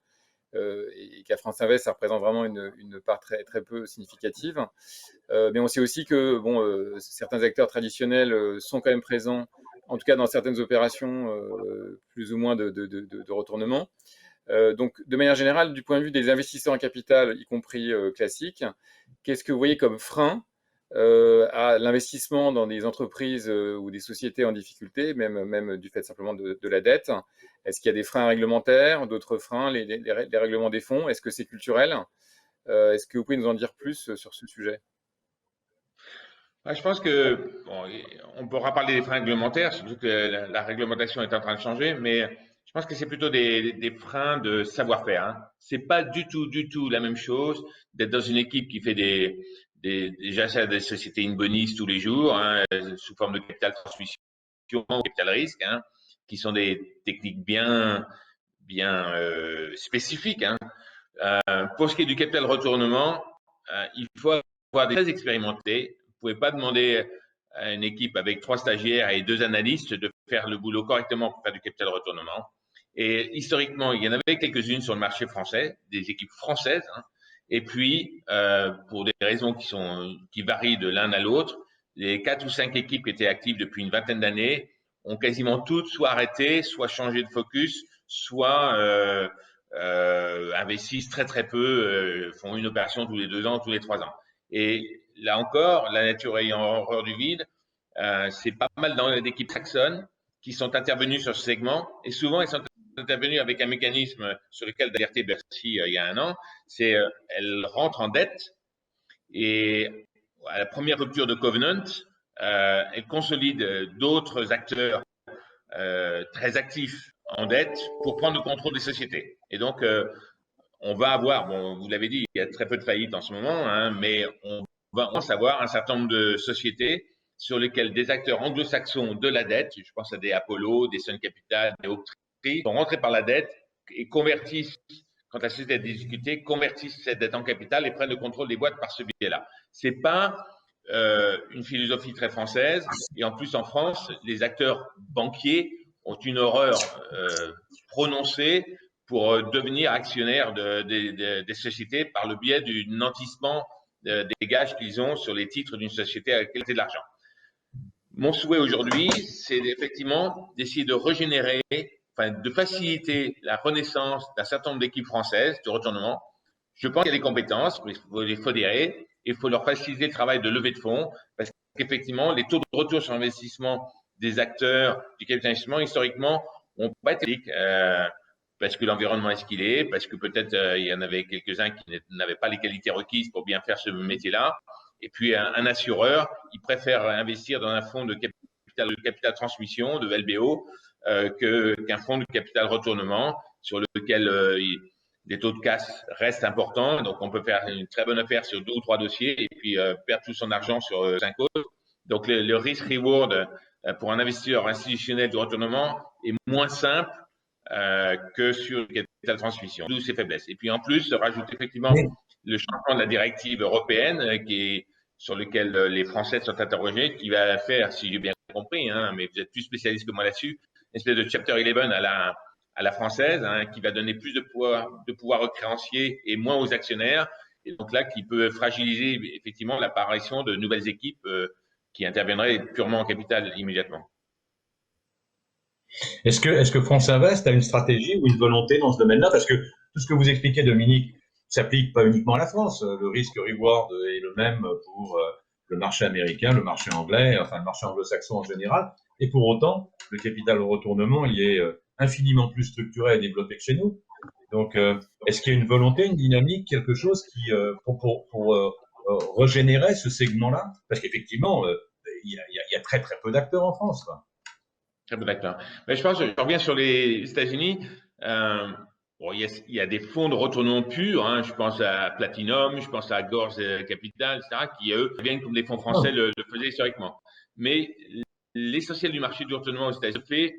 et qu'à France Invest, ça représente vraiment une part très, très peu significative. Mais on sait aussi que certains acteurs traditionnels sont quand même présents, en tout cas dans certaines opérations plus ou moins de retournement. Donc, de manière générale, du point de vue des investisseurs en capital, y compris classiques, qu'est-ce que vous voyez comme frein à l'investissement dans des entreprises ou des sociétés en difficulté, même du fait simplement de la dette? Est-ce qu'il y a des freins réglementaires, d'autres freins, les règlements des fonds? Est-ce que c'est culturel? Est-ce que vous pouvez nous en dire plus sur ce sujet? Je pense que on pourra parler des freins réglementaires, surtout que la réglementation est en train de changer, mais je pense que c'est plutôt des freins de savoir-faire. C'est pas du tout la même chose d'être dans une équipe qui fait des achats des sociétés in bonis tous les jours, sous forme de capital transmission, capital risque, qui sont des techniques bien spécifiques. Pour ce qui est du capital retournement, il faut avoir des très expérimentés. Vous pouvez pas demander à une équipe avec 3 stagiaires et 2 analystes de faire le boulot correctement pour faire du capital retournement. Et historiquement, il y en avait quelques-unes sur le marché français, des équipes françaises. Et puis, pour des raisons qui varient de l'un à l'autre, les 4 ou 5 équipes qui étaient actives depuis une vingtaine d'années ont quasiment toutes soit arrêté, soit changé de focus, soit investissent très très peu, font une opération tous les 2 ans, tous les 3 ans. Et là encore, la nature ayant horreur du vide, c'est pas mal d'équipes saxonnes qui sont intervenues sur ce segment, et souvent elles sont intervenues avec un mécanisme sur lequel a alerté Bercy il y a un an, c'est elles rentrent en dette et à la première rupture de covenant, elles consolident d'autres acteurs très actifs en dette pour prendre le contrôle des sociétés. Et donc, on va avoir, vous l'avez dit, il y a très peu de faillites en ce moment, mais on va avoir un certain nombre de sociétés sur lesquelles des acteurs anglo-saxons de la dette, je pense à des Apollo, des Sun Capital, des Oaktree, sont rentrés par la dette et convertissent quand la société a des difficultés, convertissent cette dette en capital et prennent le contrôle des boîtes par ce biais-là. C'est pas une philosophie très française. Et en plus, en France, les acteurs banquiers ont une horreur prononcée pour devenir actionnaires des sociétés par le biais du nantissement des gages qu'ils ont sur les titres d'une société à laquelle c'est de l'argent. Mon souhait aujourd'hui, c'est effectivement d'essayer de régénérer, enfin de faciliter la renaissance d'un certain nombre d'équipes françaises de retournement. Je pense qu'il y a des compétences, mais il faut les fédérer, et il faut leur faciliter le travail de levée de fonds, parce qu'effectivement, les taux de retour sur investissement des acteurs du capital investissement, historiquement, n'ont pas été parce que l'environnement est ce qu'il est, parce que peut-être il y en avait quelques-uns qui n'avaient pas les qualités requises pour bien faire ce métier-là. Et puis un assureur, il préfère investir dans un fonds de capital transmission, de LBO, qu'un fonds de capital retournement sur lequel les taux de casse restent importants. Donc on peut faire une très bonne affaire sur 2 ou 3 dossiers et puis perdre tout son argent sur 5 autres. Donc le risk-reward pour un investisseur institutionnel du retournement est moins simple que sur le capital transmission, d'où ses faiblesses. Et puis en plus, se rajoute effectivement le changement de la directive européenne sur lequel les Français sont interrogés, qui va faire, si j'ai bien compris, mais vous êtes plus spécialiste que moi là-dessus, une espèce de Chapter 11 à la française, qui va donner plus de pouvoir aux créanciers et moins aux actionnaires, et donc là qui peut fragiliser effectivement l'apparition de nouvelles équipes qui interviendraient purement en capital immédiatement. Est-ce que France Invest a une stratégie ou une volonté dans ce domaine-là? Parce que tout ce que vous expliquez, Dominique, s'applique pas uniquement à la France. Le risque-reward est le même pour le marché américain, le marché anglais, enfin le marché anglo-saxon en général. Et pour autant, le capital retournement, il est infiniment plus structuré et développé que chez nous. Donc, est-ce qu'il y a une volonté, une dynamique, quelque chose qui pour régénérer ce segment-là? Parce qu'effectivement, il y a très très peu d'acteurs en France, quoi. Très peu d'acteurs. Mais je pense, je reviens sur les États-Unis. Bon, il y a des fonds de retournement purs, je pense à Platinum, je pense à Gorse Capital, etc., qui, eux, viennent comme les fonds français le faisaient historiquement. Mais l'essentiel du marché du retournement aux États-Unis se fait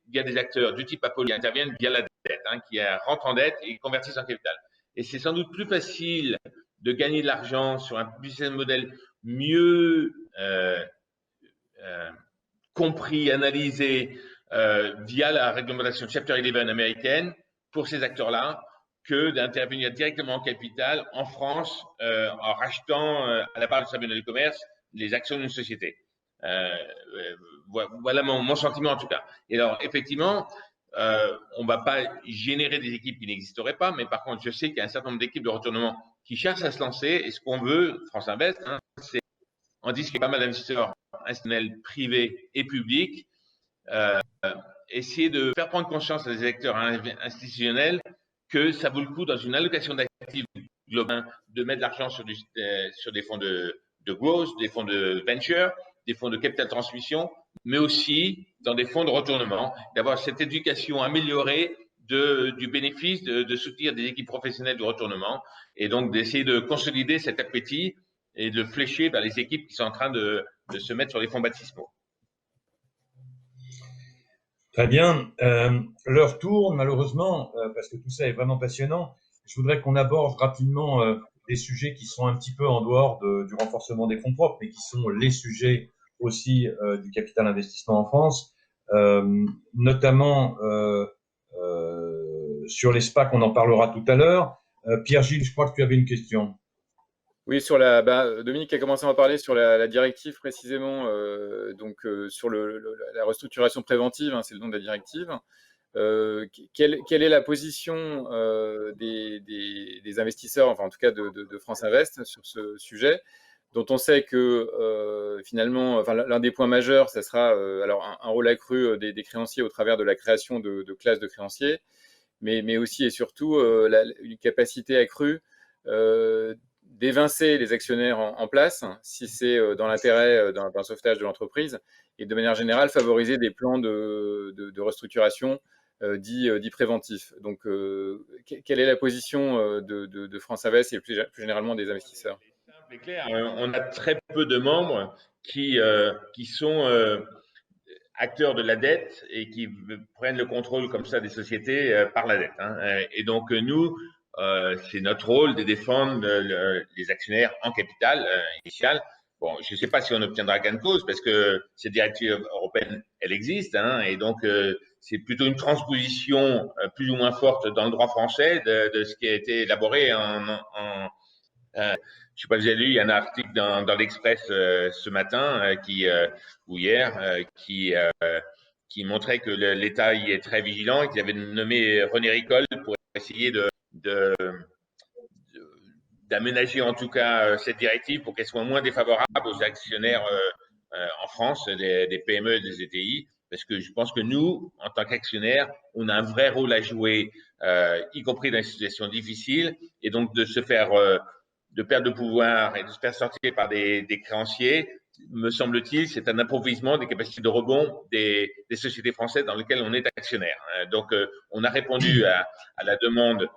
via des acteurs du type Apollo qui interviennent via la dette, qui rentrent en dette et convertissent en capital. Et c'est sans doute plus facile de gagner de l'argent sur un business model mieux compris, analysé via la réglementation Chapter 11 américaine pour ces acteurs-là que d'intervenir directement en capital en France en rachetant à la part du tribunal du commerce les actions d'une société. Voilà mon sentiment en tout cas. Et alors effectivement, on ne va pas générer des équipes qui n'existeraient pas, mais par contre je sais qu'il y a un certain nombre d'équipes de retournement qui cherchent à se lancer et ce qu'on veut, France Invest, c'est on dit qu'il y a pas mal d'investisseurs institutionnels privés et publics, essayer de faire prendre conscience à des acteurs institutionnels que ça vaut le coup dans une allocation d'actifs globale de mettre de l'argent sur des fonds de growth, des fonds de venture, des fonds de capital transmission, mais aussi dans des fonds de retournement, d'avoir cette éducation améliorée du bénéfice de soutenir des équipes professionnelles de retournement et donc d'essayer de consolider cet appétit et de le flécher vers les équipes qui sont en train de se mettre sur les fonds baptismaux. Très bien. L'heure tourne, malheureusement, parce que tout ça est vraiment passionnant. Je voudrais qu'on aborde rapidement des sujets qui sont un petit peu en dehors du renforcement des fonds propres, mais qui sont les sujets aussi du capital investissement en France, notamment sur les SPAC, on en parlera tout à l'heure. Pierre-Gilles, je crois que tu avais une question. Oui, Dominique a commencé à en parler sur la directive précisément, sur la restructuration préventive, c'est le nom de la directive. Quelle est la position des investisseurs, enfin en tout cas de France Invest sur ce sujet, dont on sait que finalement, l'un des points majeurs, ça sera un rôle accru des créanciers au travers de la création de classes de créanciers, mais aussi et surtout une capacité accrue d'évincer les actionnaires en place, si c'est dans l'intérêt d'un sauvetage de l'entreprise, et de manière générale favoriser des plans de restructuration dits préventifs. Donc, quelle est la position de France Invest et plus généralement des investisseurs? C'est clair, on a très peu de membres qui sont acteurs de la dette et qui prennent le contrôle comme ça des sociétés par la dette. Et donc nous, c'est notre rôle de défendre les actionnaires en capital initial. Bon, je ne sais pas si on obtiendra gain de cause parce que cette directive européenne, elle existe, hein, et donc c'est plutôt une transposition plus ou moins forte dans le droit français de ce qui a été élaboré je ne sais pas si vous avez lu, il y a un article dans l'Express ce matin ou hier qui montrait que l'État y est très vigilant et qu'il avait nommé René Ricol pour essayer d'aménager en tout cas cette directive pour qu'elle soit moins défavorable aux actionnaires en France, des PME et des ETI, parce que je pense que nous, en tant qu'actionnaires, on a un vrai rôle à jouer, y compris dans les situations difficiles, et donc de perdre de pouvoir et de se faire sortir par des créanciers, me semble-t-il, c'est un appauvrissement des capacités de rebond des sociétés françaises dans lesquelles on est actionnaire. Donc, on a répondu à la demande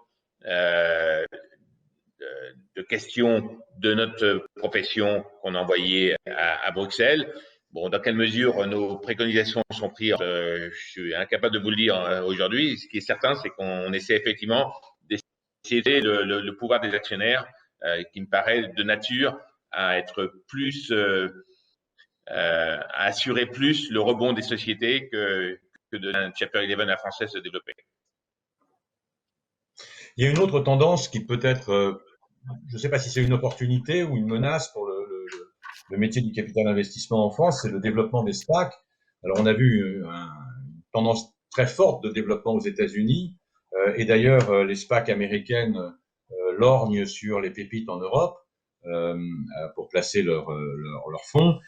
de questions de notre profession qu'on a envoyées à Bruxelles. Bon, dans quelle mesure nos préconisations sont prises, je suis incapable de vous le dire aujourd'hui. Ce qui est certain, c'est qu'on essaie effectivement d'essayer le pouvoir des actionnaires, qui me paraît de nature à être plus, à assurer plus le rebond des sociétés que de Chapter 11 à la française se développer. Il y a une autre tendance qui peut être, je ne sais pas si c'est une opportunité ou une menace pour le métier du capital investissement en France, c'est le développement des SPAC. Alors, on a vu une tendance très forte de développement aux États-Unis, et d'ailleurs, les SPAC américaines lorgnent sur les pépites en Europe pour placer leurs fonds.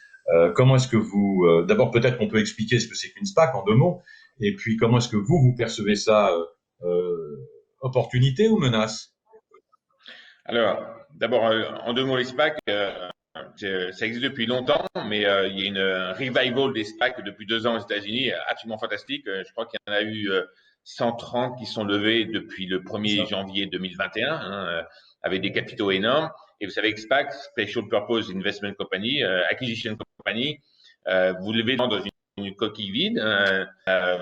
Comment est-ce que vous, d'abord peut-être qu'on peut expliquer ce que c'est qu'une SPAC en 2 mots, et puis comment est-ce que vous percevez ça, opportunité ou menace? Alors, d'abord, en 2 mots, les SPAC, ça existe depuis longtemps, mais il y a un revival des SPAC depuis 2 ans aux États-Unis, absolument fantastique. Je crois qu'il y en a eu 130 qui sont levés depuis le 1er janvier 2021, hein, avec des capitaux énormes. Et vous savez que SPAC, Special Purpose Investment Company, Acquisition Company, vous levez dans une coquille vide.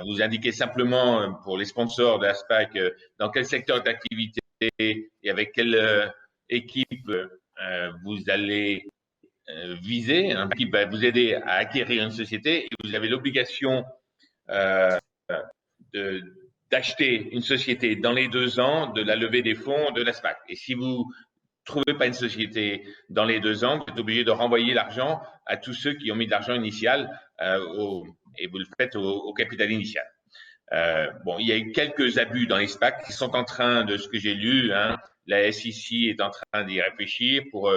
Vous indiquez simplement pour les sponsors de la SPAC dans quel secteur d'activité et avec quelle équipe vous allez viser, hein, qui va vous aider à acquérir une société, et vous avez l'obligation d'acheter une société dans les 2 ans de la levée des fonds de la SPAC. Et si vous trouvez pas une société dans les 2 ans, vous êtes obligé de renvoyer l'argent à tous ceux qui ont mis de l'argent initial et vous le faites au capital initial. Bon, il y a eu quelques abus dans les SPAC qui sont en train, de ce que j'ai lu, hein, la SEC est en train d'y réfléchir pour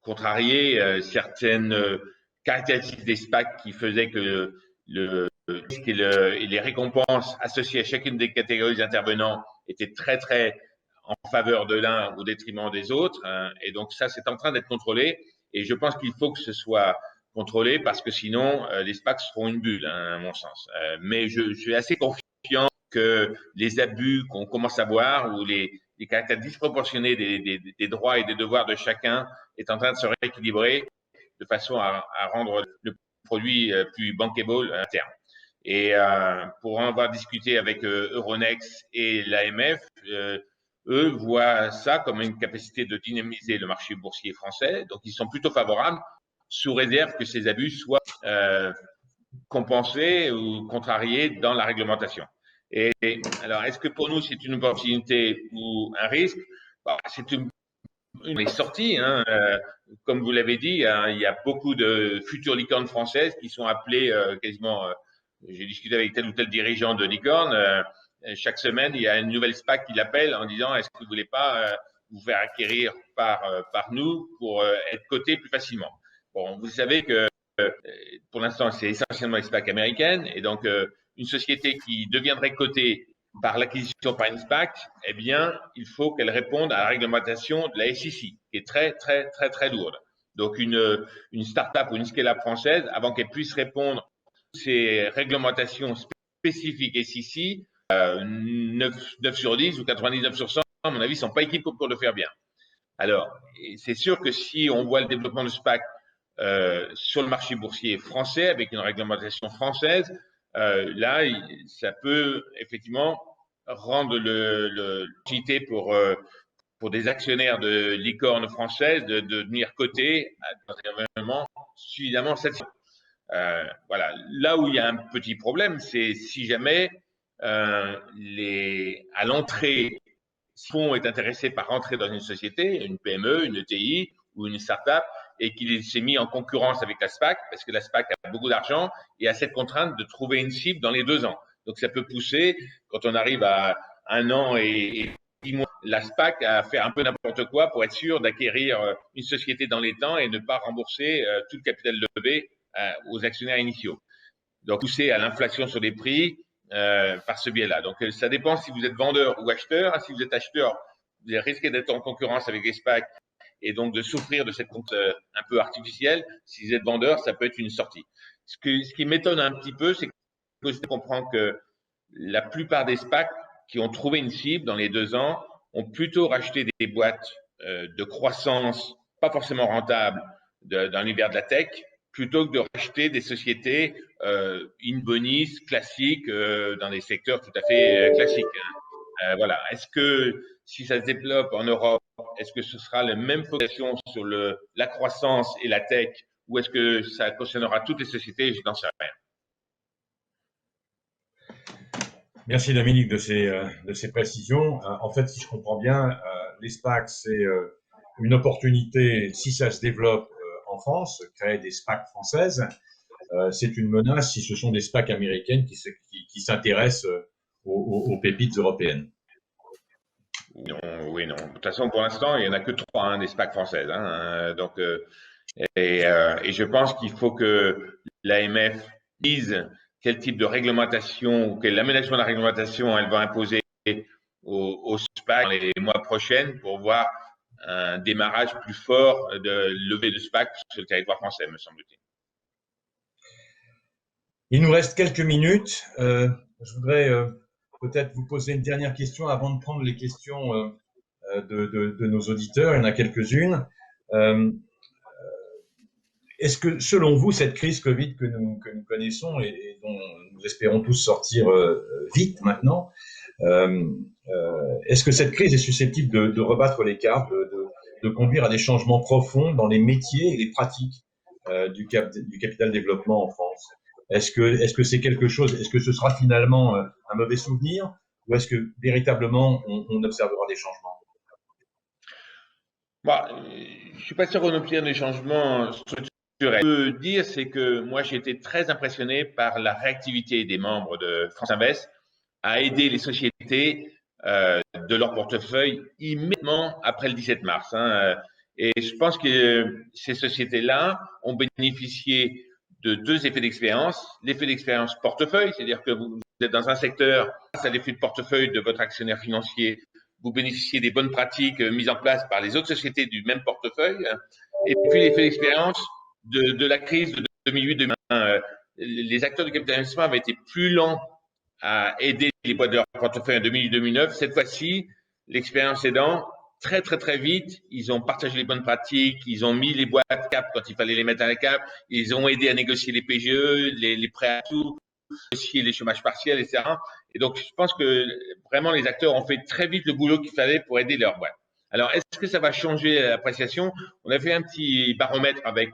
contrarier certaines caractéristiques des SPAC qui faisaient que le risque et les récompenses associées à chacune des catégories d'intervenants étaient très très en faveur de l'un au détriment des autres, hein, et donc ça c'est en train d'être contrôlé, et je pense qu'il faut que ce soit contrôlé parce que sinon les SPAC seront une bulle, hein, à mon sens. Mais je suis assez confiant que les abus qu'on commence à voir ou les caractères disproportionnés des droits et des devoirs de chacun est en train de se rééquilibrer de façon à rendre le produit plus bankable à terme. Et pour en avoir discuté avec Euronext et l'AMF, eux voient ça comme une capacité de dynamiser le marché boursier français, donc ils sont plutôt favorables sous réserve que ces abus soient compensés ou contrariés dans la réglementation. Et alors, est-ce que pour nous c'est une opportunité ou un risque? Bon, c'est une sortie, hein, comme vous l'avez dit, hein, il y a beaucoup de futures licornes françaises qui sont appelées quasiment. J'ai discuté avec tel ou tel dirigeant de licorne. Chaque semaine, il y a une nouvelle SPAC qui l'appelle en disant est-ce que vous voulez pas vous faire acquérir par nous pour être coté plus facilement. Bon, vous savez que pour l'instant, c'est essentiellement les SPAC américaines, et donc une société qui deviendrait cotée par l'acquisition par une SPAC, eh bien, il faut qu'elle réponde à la réglementation de la SEC, qui est très, très, très, très lourde. Donc, une start-up ou une scale-up française, avant qu'elle puisse répondre à ces réglementations spécifiques SEC, 9 sur 10 ou 99 sur 100, à mon avis, ne sont pas équipés pour le faire bien. Alors, c'est sûr que si on voit le développement de SPAC sur le marché boursier français, avec une réglementation française, là, ça peut effectivement rendre l'utilité pour des actionnaires de licornes françaises de devenir cotés dans un environnement suffisamment satisfaisant. Voilà. Là où il y a un petit problème, c'est si jamais à l'entrée, si on est intéressé par rentrer dans une société, une PME, une ETI ou une start-up, et qu'il s'est mis en concurrence avec la SPAC, parce que la SPAC a beaucoup d'argent et a cette contrainte de trouver une cible dans les 2 ans. Donc ça peut pousser, quand on arrive à 1 an et 10 mois, la SPAC à faire un peu n'importe quoi pour être sûr d'acquérir une société dans les temps et ne pas rembourser tout le capital levé aux actionnaires initiaux. Donc pousser à l'inflation sur les prix par ce biais-là. Donc ça dépend si vous êtes vendeur ou acheteur. Si vous êtes acheteur, vous risquez d'être en concurrence avec les SPAC et donc de souffrir de cette compte un peu artificielle. Si vous êtes vendeur, ça peut être une sortie. Ce qui m'étonne un petit peu, c'est que je comprends que la plupart des SPAC qui ont trouvé une cible dans les 2 ans ont plutôt racheté des boîtes de croissance pas forcément rentables dans l'univers de la tech, plutôt que de racheter des sociétés in bonis classiques dans des secteurs tout à fait classiques. Voilà. Est-ce que si ça se développe en Europe, est-ce que ce sera la même focalisation sur la croissance et la tech, ou est-ce que ça concernera toutes les sociétés? Je n'en sais rien. Merci Dominique de ces précisions. En fait, si je comprends bien, les SPAC, c'est une opportunité, si ça se développe en France, créer des SPAC françaises. C'est une menace si ce sont des SPAC américaines qui s'intéressent aux pépites européennes. Non, oui, non. De toute façon, pour l'instant, il n'y en a que 3 des SPAC françaises. Donc, je pense qu'il faut que l'AMF dise quel type de réglementation ou quel aménagement de la réglementation elle va imposer aux SPAC dans les mois prochains pour voir un démarrage plus fort de levée de SPAC sur le territoire français, me semble-t-il. Il nous reste quelques minutes. Je voudrais peut-être vous poser une dernière question avant de prendre les questions de nos auditeurs. Il y en a quelques-unes. Est-ce que, selon vous, cette crise Covid que nous connaissons et dont nous espérons tous sortir vite maintenant, est-ce que cette crise est susceptible de rebattre les cartes, de conduire à des changements profonds dans les métiers et les pratiques du capital développement en France? Est-ce que c'est quelque chose, est-ce que ce sera finalement un mauvais souvenir, ou est-ce que véritablement on observera des changements? Je suis pas sûr qu'on obtienne des changements structurels. Ce que je peux dire, c'est que moi, j'ai été très impressionné par la réactivité des membres de France Invest à aider les sociétés de leur portefeuille immédiatement après le 17 mars. Et je pense que ces sociétés-là ont bénéficié de 2 effets d'expérience. L'effet d'expérience portefeuille, c'est-à-dire que vous êtes dans un secteur, grâce à l'effet de portefeuille de votre actionnaire financier, vous bénéficiez des bonnes pratiques mises en place par les autres sociétés du même portefeuille. Et puis l'effet d'expérience de la crise de 2008-2001. Les acteurs du capital investissement avaient été plus lents à aider les boîtes de leur portefeuille en 2008-2009. Cette fois-ci, l'expérience aidant, très, très, très vite, ils ont partagé les bonnes pratiques, ils ont mis les boîtes cap quand il fallait les mettre à la cap, ils ont aidé à négocier les PGE, les prêts à tout, négocier les chômages partiels, etc. Et donc, je pense que vraiment, les acteurs ont fait très vite le boulot qu'il fallait pour aider leur boîte. Alors, est-ce que ça va changer l'appréciation? On a fait un petit baromètre avec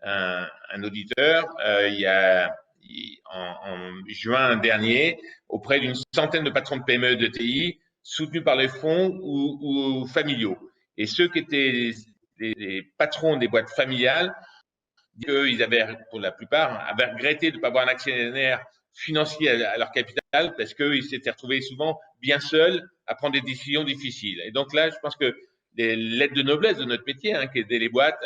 un auditeur en juin dernier auprès d'une centaine de patrons de PME de TI soutenus par les fonds ou familiaux. Et ceux qui étaient les patrons des boîtes familiales, eux, ils avaient, pour la plupart, avaient regretté de ne pas avoir un actionnaire financier à leur capital parce qu'ils s'étaient retrouvés souvent bien seuls à prendre des décisions difficiles. Et donc là, je pense que les lettres de noblesse de notre métier, qui aidaient les boîtes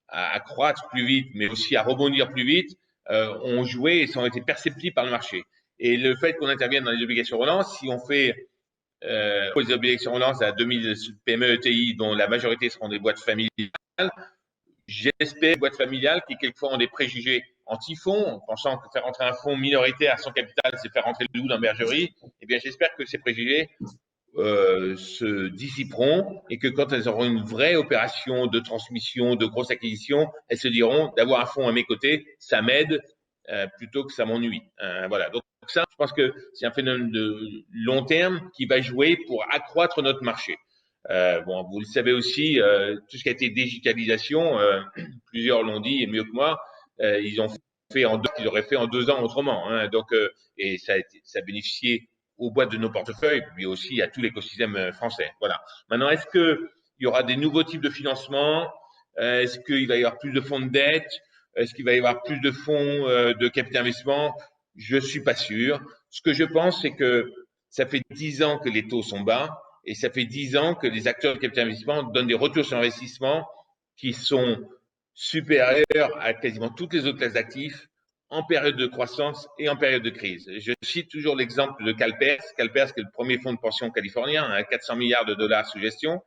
à croître plus vite, mais aussi à rebondir plus vite, ont joué et ont été perceptibles par le marché. Et le fait qu'on intervienne dans les obligations relance, si on fait les obligations relance à 2000 PME ETI, dont la majorité seront des boîtes familiales, j'espère boîtes familiales qui quelquefois ont des préjugés anti-fonds, en pensant que faire rentrer un fonds minoritaire à son capital, c'est faire rentrer le loup dans la bergerie. Eh bien, j'espère que ces préjugés se dissiperont et que quand elles auront une vraie opération de transmission, de grosse acquisition, elles se diront d'avoir un fonds à mes côtés, ça m'aide plutôt que ça m'ennuie. Voilà. Donc, ça, je pense que c'est un phénomène de long terme qui va jouer pour accroître notre marché. Bon, vous le savez aussi, tout ce qui a été digitalisation, plusieurs l'ont dit et mieux que moi, ils ont fait qu'ils auraient fait en 2 ans autrement. Hein. Donc, et ça a bénéficié aux boîtes de nos portefeuilles, puis aussi à tout l'écosystème français. Voilà. Maintenant, est-ce que il y aura des nouveaux types de financement? Est-ce qu'il va y avoir plus de fonds de dette? Est-ce qu'il va y avoir plus de fonds de capital investissement? Je suis pas sûr. Ce que je pense, c'est que ça fait 10 ans que les taux sont bas et ça fait 10 ans que les acteurs de capital investissement donnent des retours sur investissement qui sont supérieurs à quasiment toutes les autres classes d'actifs en période de croissance et en période de crise. Je cite toujours l'exemple de CalPERS. CalPERS, qui est le premier fonds de pension californien, à 400 milliards de dollars sous gestion.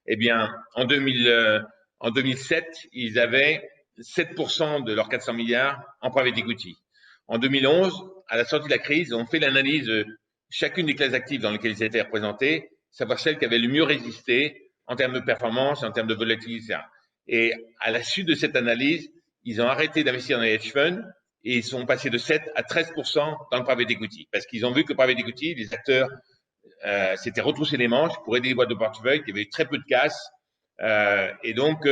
Eh bien, en 2007, ils avaient 7% de leurs 400 milliards en private equity. En 2011, à la sortie de la crise, on fait l'analyse de chacune des classes actives dans lesquelles ils étaient représentés, savoir celle qui avait le mieux résisté en termes de performance, en termes de volatilité. Et à la suite de cette analyse, ils ont arrêté d'investir dans les hedge funds et ils sont passés de 7 à 13% dans le private equity. Parce qu'ils ont vu que le private equity, les acteurs s'étaient retroussés les manches pour aider les boîtes de portefeuille qui avaient très peu de casse. Et donc,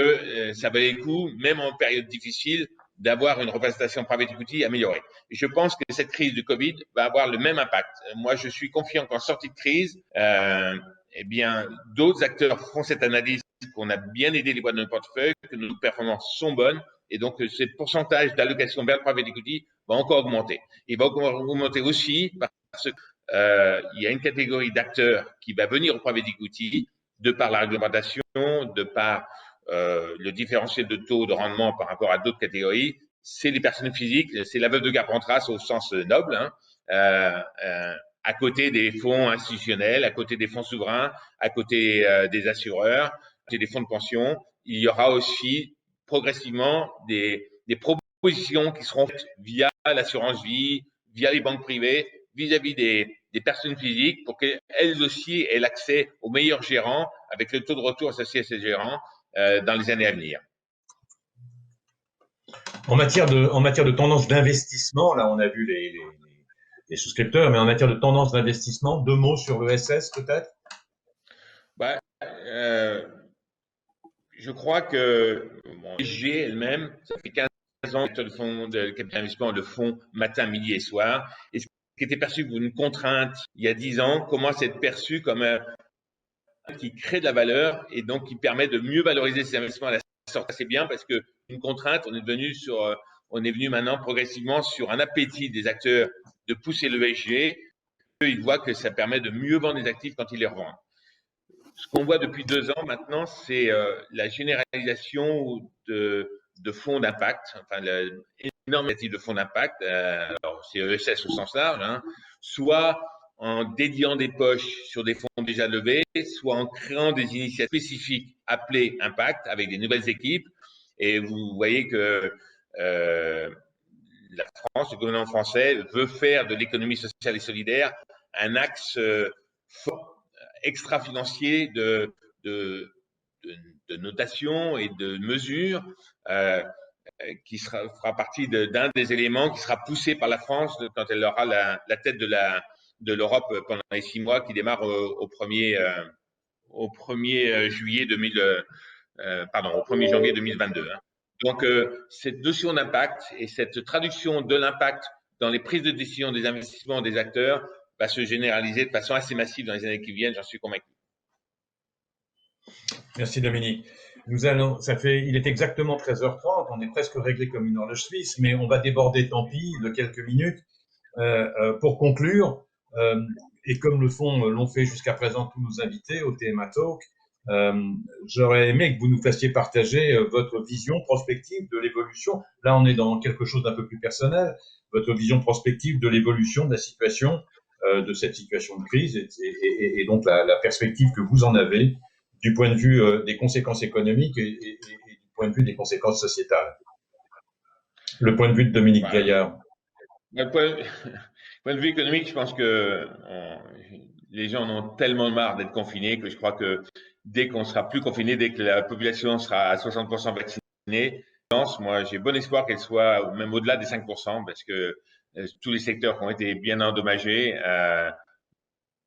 ça valait le coup, même en période difficile, d'avoir une représentation private equity améliorée. Et je pense que cette crise du Covid va avoir le même impact. Moi, je suis confiant qu'en sortie de crise, eh bien, d'autres acteurs font cette analyse qu'on a bien aidé les boîtes de notre portefeuille, que nos performances sont bonnes, et donc ce pourcentage d'allocation vers le private equity va encore augmenter. Il va encore augmenter aussi parce qu'il y a une catégorie d'acteurs qui va venir au private equity de par la réglementation, de par le différentiel de taux de rendement par rapport à d'autres catégories, c'est les personnes physiques, c'est la veuve de Carpentras au sens noble, hein, à côté des fonds institutionnels, à côté des fonds souverains, à côté des assureurs, à côté des fonds de pension. Il y aura aussi progressivement des propositions qui seront faites via l'assurance vie, via les banques privées, vis-à-vis des personnes physiques pour qu'elles aussi aient l'accès aux meilleurs gérants avec le taux de retour associé à ces gérants dans les années à venir. En matière de tendance d'investissement, là on a vu les souscripteurs, mais en matière de tendance d'investissement, 2 mots sur l'ESS peut-être? Je crois que l'ESG elle-même, ça fait 15 ans que le fonds de capital investissement, le fonds matin, midi et soir, et ce qui était perçu comme une contrainte il y a 10 ans commence à être perçu comme qui crée de la valeur et donc qui permet de mieux valoriser ces investissements à la sortie. C'est bien parce que une contrainte, on est venu maintenant progressivement sur un appétit des acteurs de pousser l'ESG. Ils voient que ça permet de mieux vendre les actifs quand ils les revendent. Ce qu'on voit depuis 2 ans maintenant, c'est la généralisation de fonds d'impact, enfin l'énorme initiative de fonds d'impact, c'est ESS au sens large, hein, soit en dédiant des poches sur des fonds déjà levés, soit en créant des initiatives spécifiques appelées impact avec des nouvelles équipes. Et vous voyez que la France, le gouvernement français veut faire de l'économie sociale et solidaire un axe fort, extra-financier de notation et de mesures qui fera partie d'un des éléments qui sera poussé par la France quand elle aura la tête de l'Europe pendant les 6 mois qui démarrent au 1er juillet au 1er janvier 2022. Hein. Donc, cette notion d'impact et cette traduction de l'impact dans les prises de décision des investissements des acteurs va se généraliser de façon assez massive dans les années qui viennent, j'en suis convaincu. Merci Dominique. Il est exactement 13h30, on est presque réglé comme une horloge suisse, mais on va déborder, tant pis, de quelques minutes. Pour conclure, et comme l'ont fait jusqu'à présent tous nos invités au TMA Talk, j'aurais aimé que vous nous fassiez partager votre vision prospective de l'évolution. Là, on est dans quelque chose d'un peu plus personnel. Votre vision prospective de l'évolution de la situation, de cette situation de crise, et donc la perspective que vous en avez du point de vue des conséquences économiques et du point de vue des conséquences sociétales. Le point de vue de Dominique Gaillard. Du point de vue économique, je pense que les gens en ont tellement marre d'être confinés que je crois que dès qu'on sera plus confiné, dès que la population sera à 60% vaccinée, moi j'ai bon espoir qu'elle soit même au-delà des 5% parce que tous les secteurs qui ont été bien endommagés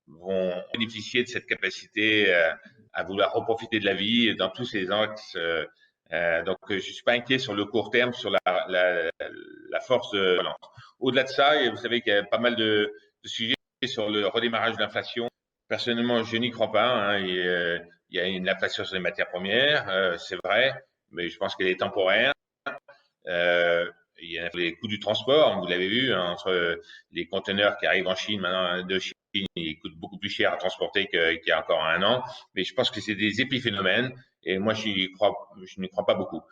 vont bénéficier de cette capacité à vouloir reprofiter de la vie dans tous ces axes. Donc, je ne suis pas inquiet sur le court terme, sur la force de relance. Au-delà de ça, vous savez qu'il y a pas mal de sujets sur le redémarrage de l'inflation. Personnellement, je n'y crois pas. Hein. Il y a une inflation sur les matières premières, c'est vrai, mais je pense qu'elle est temporaire. Il y a les coûts du transport, vous l'avez vu, hein, entre les conteneurs qui arrivent en Chine, maintenant de Chine, ils coûtent beaucoup plus cher à transporter qu'il y a encore un an. Mais je pense que c'est des épiphénomènes et moi, je n'y crois pas beaucoup.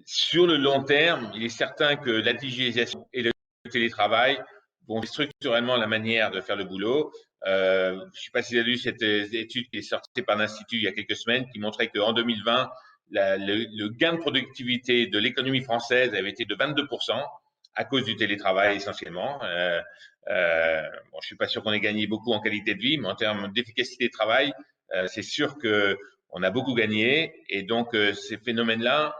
Sur le long terme, il est certain que la digitalisation et le télétravail vont structurellement la manière de faire le boulot. Je ne sais pas si vous avez lu cette étude qui est sortie par l'Institut il y a quelques semaines qui montrait qu'en 2020, le gain de productivité de l'économie française avait été de 22% à cause du télétravail essentiellement. Bon, je suis pas sûr qu'on ait gagné beaucoup en qualité de vie, mais en termes d'efficacité de travail, c'est sûr que on a beaucoup gagné et donc ces phénomènes-là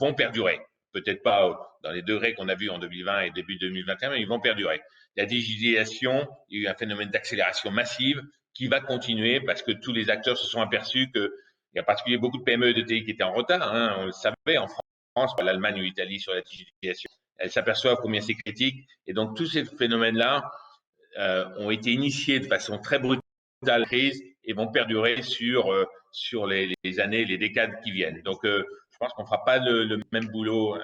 vont perdurer. Peut-être pas dans les degrés qu'on a vus en 2020 et début 2021, mais ils vont perdurer. La digitalisation, il y a eu un phénomène d'accélération massive qui va continuer parce que tous les acteurs se sont aperçus que il y a en particulier beaucoup de PME et de TI qui étaient en retard. Hein, on le savait en France, l'Allemagne ou l'Italie sur la digitalisation. Elles s'aperçoivent combien c'est critique. Et donc, tous ces phénomènes-là ont été initiés de façon très brutale à la crise et vont perdurer sur les années, les décades qui viennent. Donc, je pense qu'on ne fera pas le même boulot,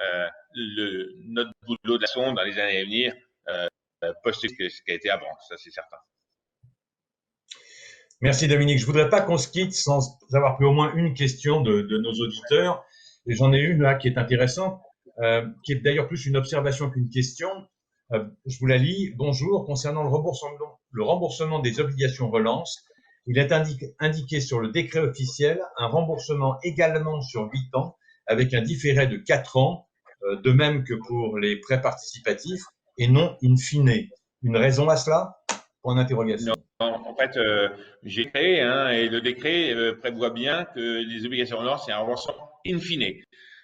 notre boulot de la sonde dans les années à venir, post ce qui a été avant. Ça, c'est certain. Merci Dominique. Je ne voudrais pas qu'on se quitte sans avoir pris au moins une question de nos auditeurs. Et j'en ai une là qui est intéressante, qui est d'ailleurs plus une observation qu'une question. Je vous la lis. Bonjour. Concernant le remboursement des obligations relance, il est indiqué sur le décret officiel un remboursement également sur 8 ans avec un différé de 4 ans, de même que pour les prêts participatifs et non in fine. Une raison à cela? Point d'interrogation. En fait, j'ai créé et le décret prévoit bien que les obligations relance, c'est un remboursement in fine,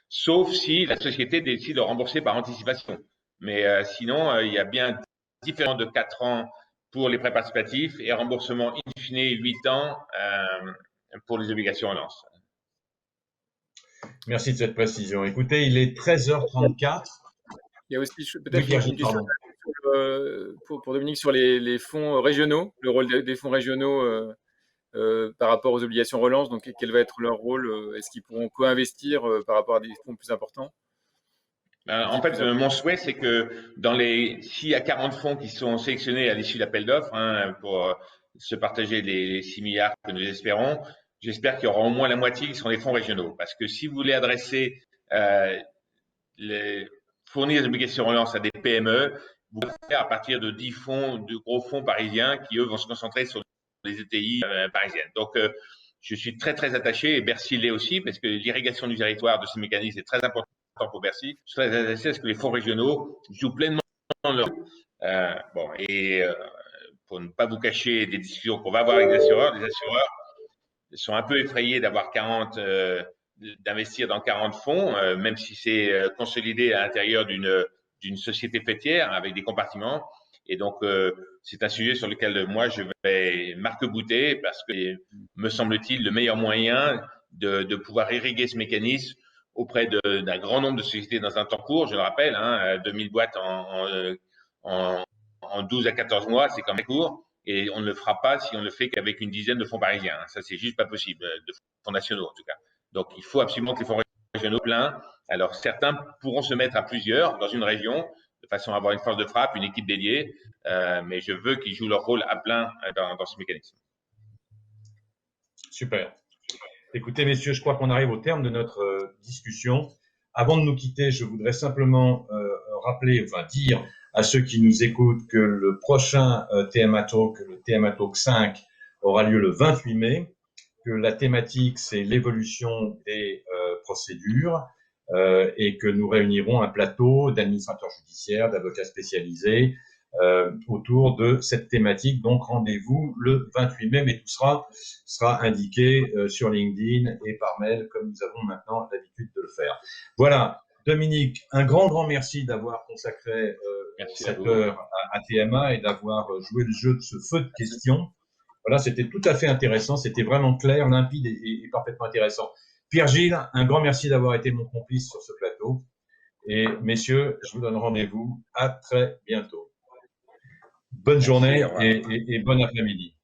sauf si la société décide de rembourser par anticipation. Mais sinon, il y a bien différent de 4 ans pour les prêts participatifs et remboursement in fine 8 ans pour les obligations relance. Merci de cette précision. Écoutez, il est 13h34. Il y a aussi peut-être une question pour Dominique sur les fonds régionaux, le rôle des fonds régionaux par rapport aux obligations relance. Donc, quel va être leur rôle? Est-ce qu'ils pourront co-investir par rapport à des fonds plus importants? En fait, mon souhait, c'est que s'il y a 40 fonds qui sont sélectionnés à l'issue de l'appel d'offres pour se partager les 6 milliards que nous espérons, j'espère qu'il y aura au moins la moitié qui seront des fonds régionaux. Parce que si vous voulez adresser fournir des obligations relance à des PME, vous pouvez faire à partir de 10 fonds, de gros fonds parisiens qui, eux, vont se concentrer sur les ETI parisiennes. Donc, je suis très, très attaché, et Bercy l'est aussi, parce que l'irrigation du territoire de ces mécanismes est très important pour Bercy. Je suis très attaché à ce que les fonds régionaux jouent pleinement leur rôle. Pour ne pas vous cacher des discussions qu'on va avoir avec les assureurs sont un peu effrayés d'investir dans 40 fonds, même si c'est consolidé à l'intérieur d'une société faîtière avec des compartiments. Et donc, c'est un sujet sur lequel moi, je vais m'arc-bouter parce que, me semble-t-il, le meilleur moyen de pouvoir irriguer ce mécanisme auprès d'un grand nombre de sociétés dans un temps court, je le rappelle, 2000 boîtes en 12 à 14 mois, c'est quand même court. Et on ne le fera pas si on ne le fait qu'avec une dizaine de fonds parisiens. Ça, c'est juste pas possible, de fonds nationaux en tout cas. Donc, il faut absolument que les fonds régionaux pleins. Alors, certains pourront se mettre à plusieurs dans une région, de façon à avoir une force de frappe, une équipe dédiée, mais je veux qu'ils jouent leur rôle à plein dans ce mécanisme. Super. Écoutez, messieurs, je crois qu'on arrive au terme de notre discussion. Avant de nous quitter, je voudrais simplement dire à ceux qui nous écoutent que le prochain TMA Talk, le TMA Talk 5, aura lieu le 28 mai, que la thématique, c'est l'évolution des procédures et que nous réunirons un plateau d'administrateurs judiciaires, d'avocats spécialisés autour de cette thématique. Donc, rendez-vous le 28 mai, mais tout sera indiqué sur LinkedIn et par mail, comme nous avons maintenant l'habitude de le faire. Voilà. Dominique, un grand merci d'avoir consacré Merci à cette vous. heure à TMA et d'avoir joué le jeu de ce feu de questions. Voilà, c'était tout à fait intéressant, c'était vraiment clair, limpide et parfaitement intéressant. Pierre-Gilles, un grand merci d'avoir été mon complice sur ce plateau. Et messieurs, je vous donne rendez-vous à très bientôt. Bonne Merci, journée au revoir. et bon après-midi.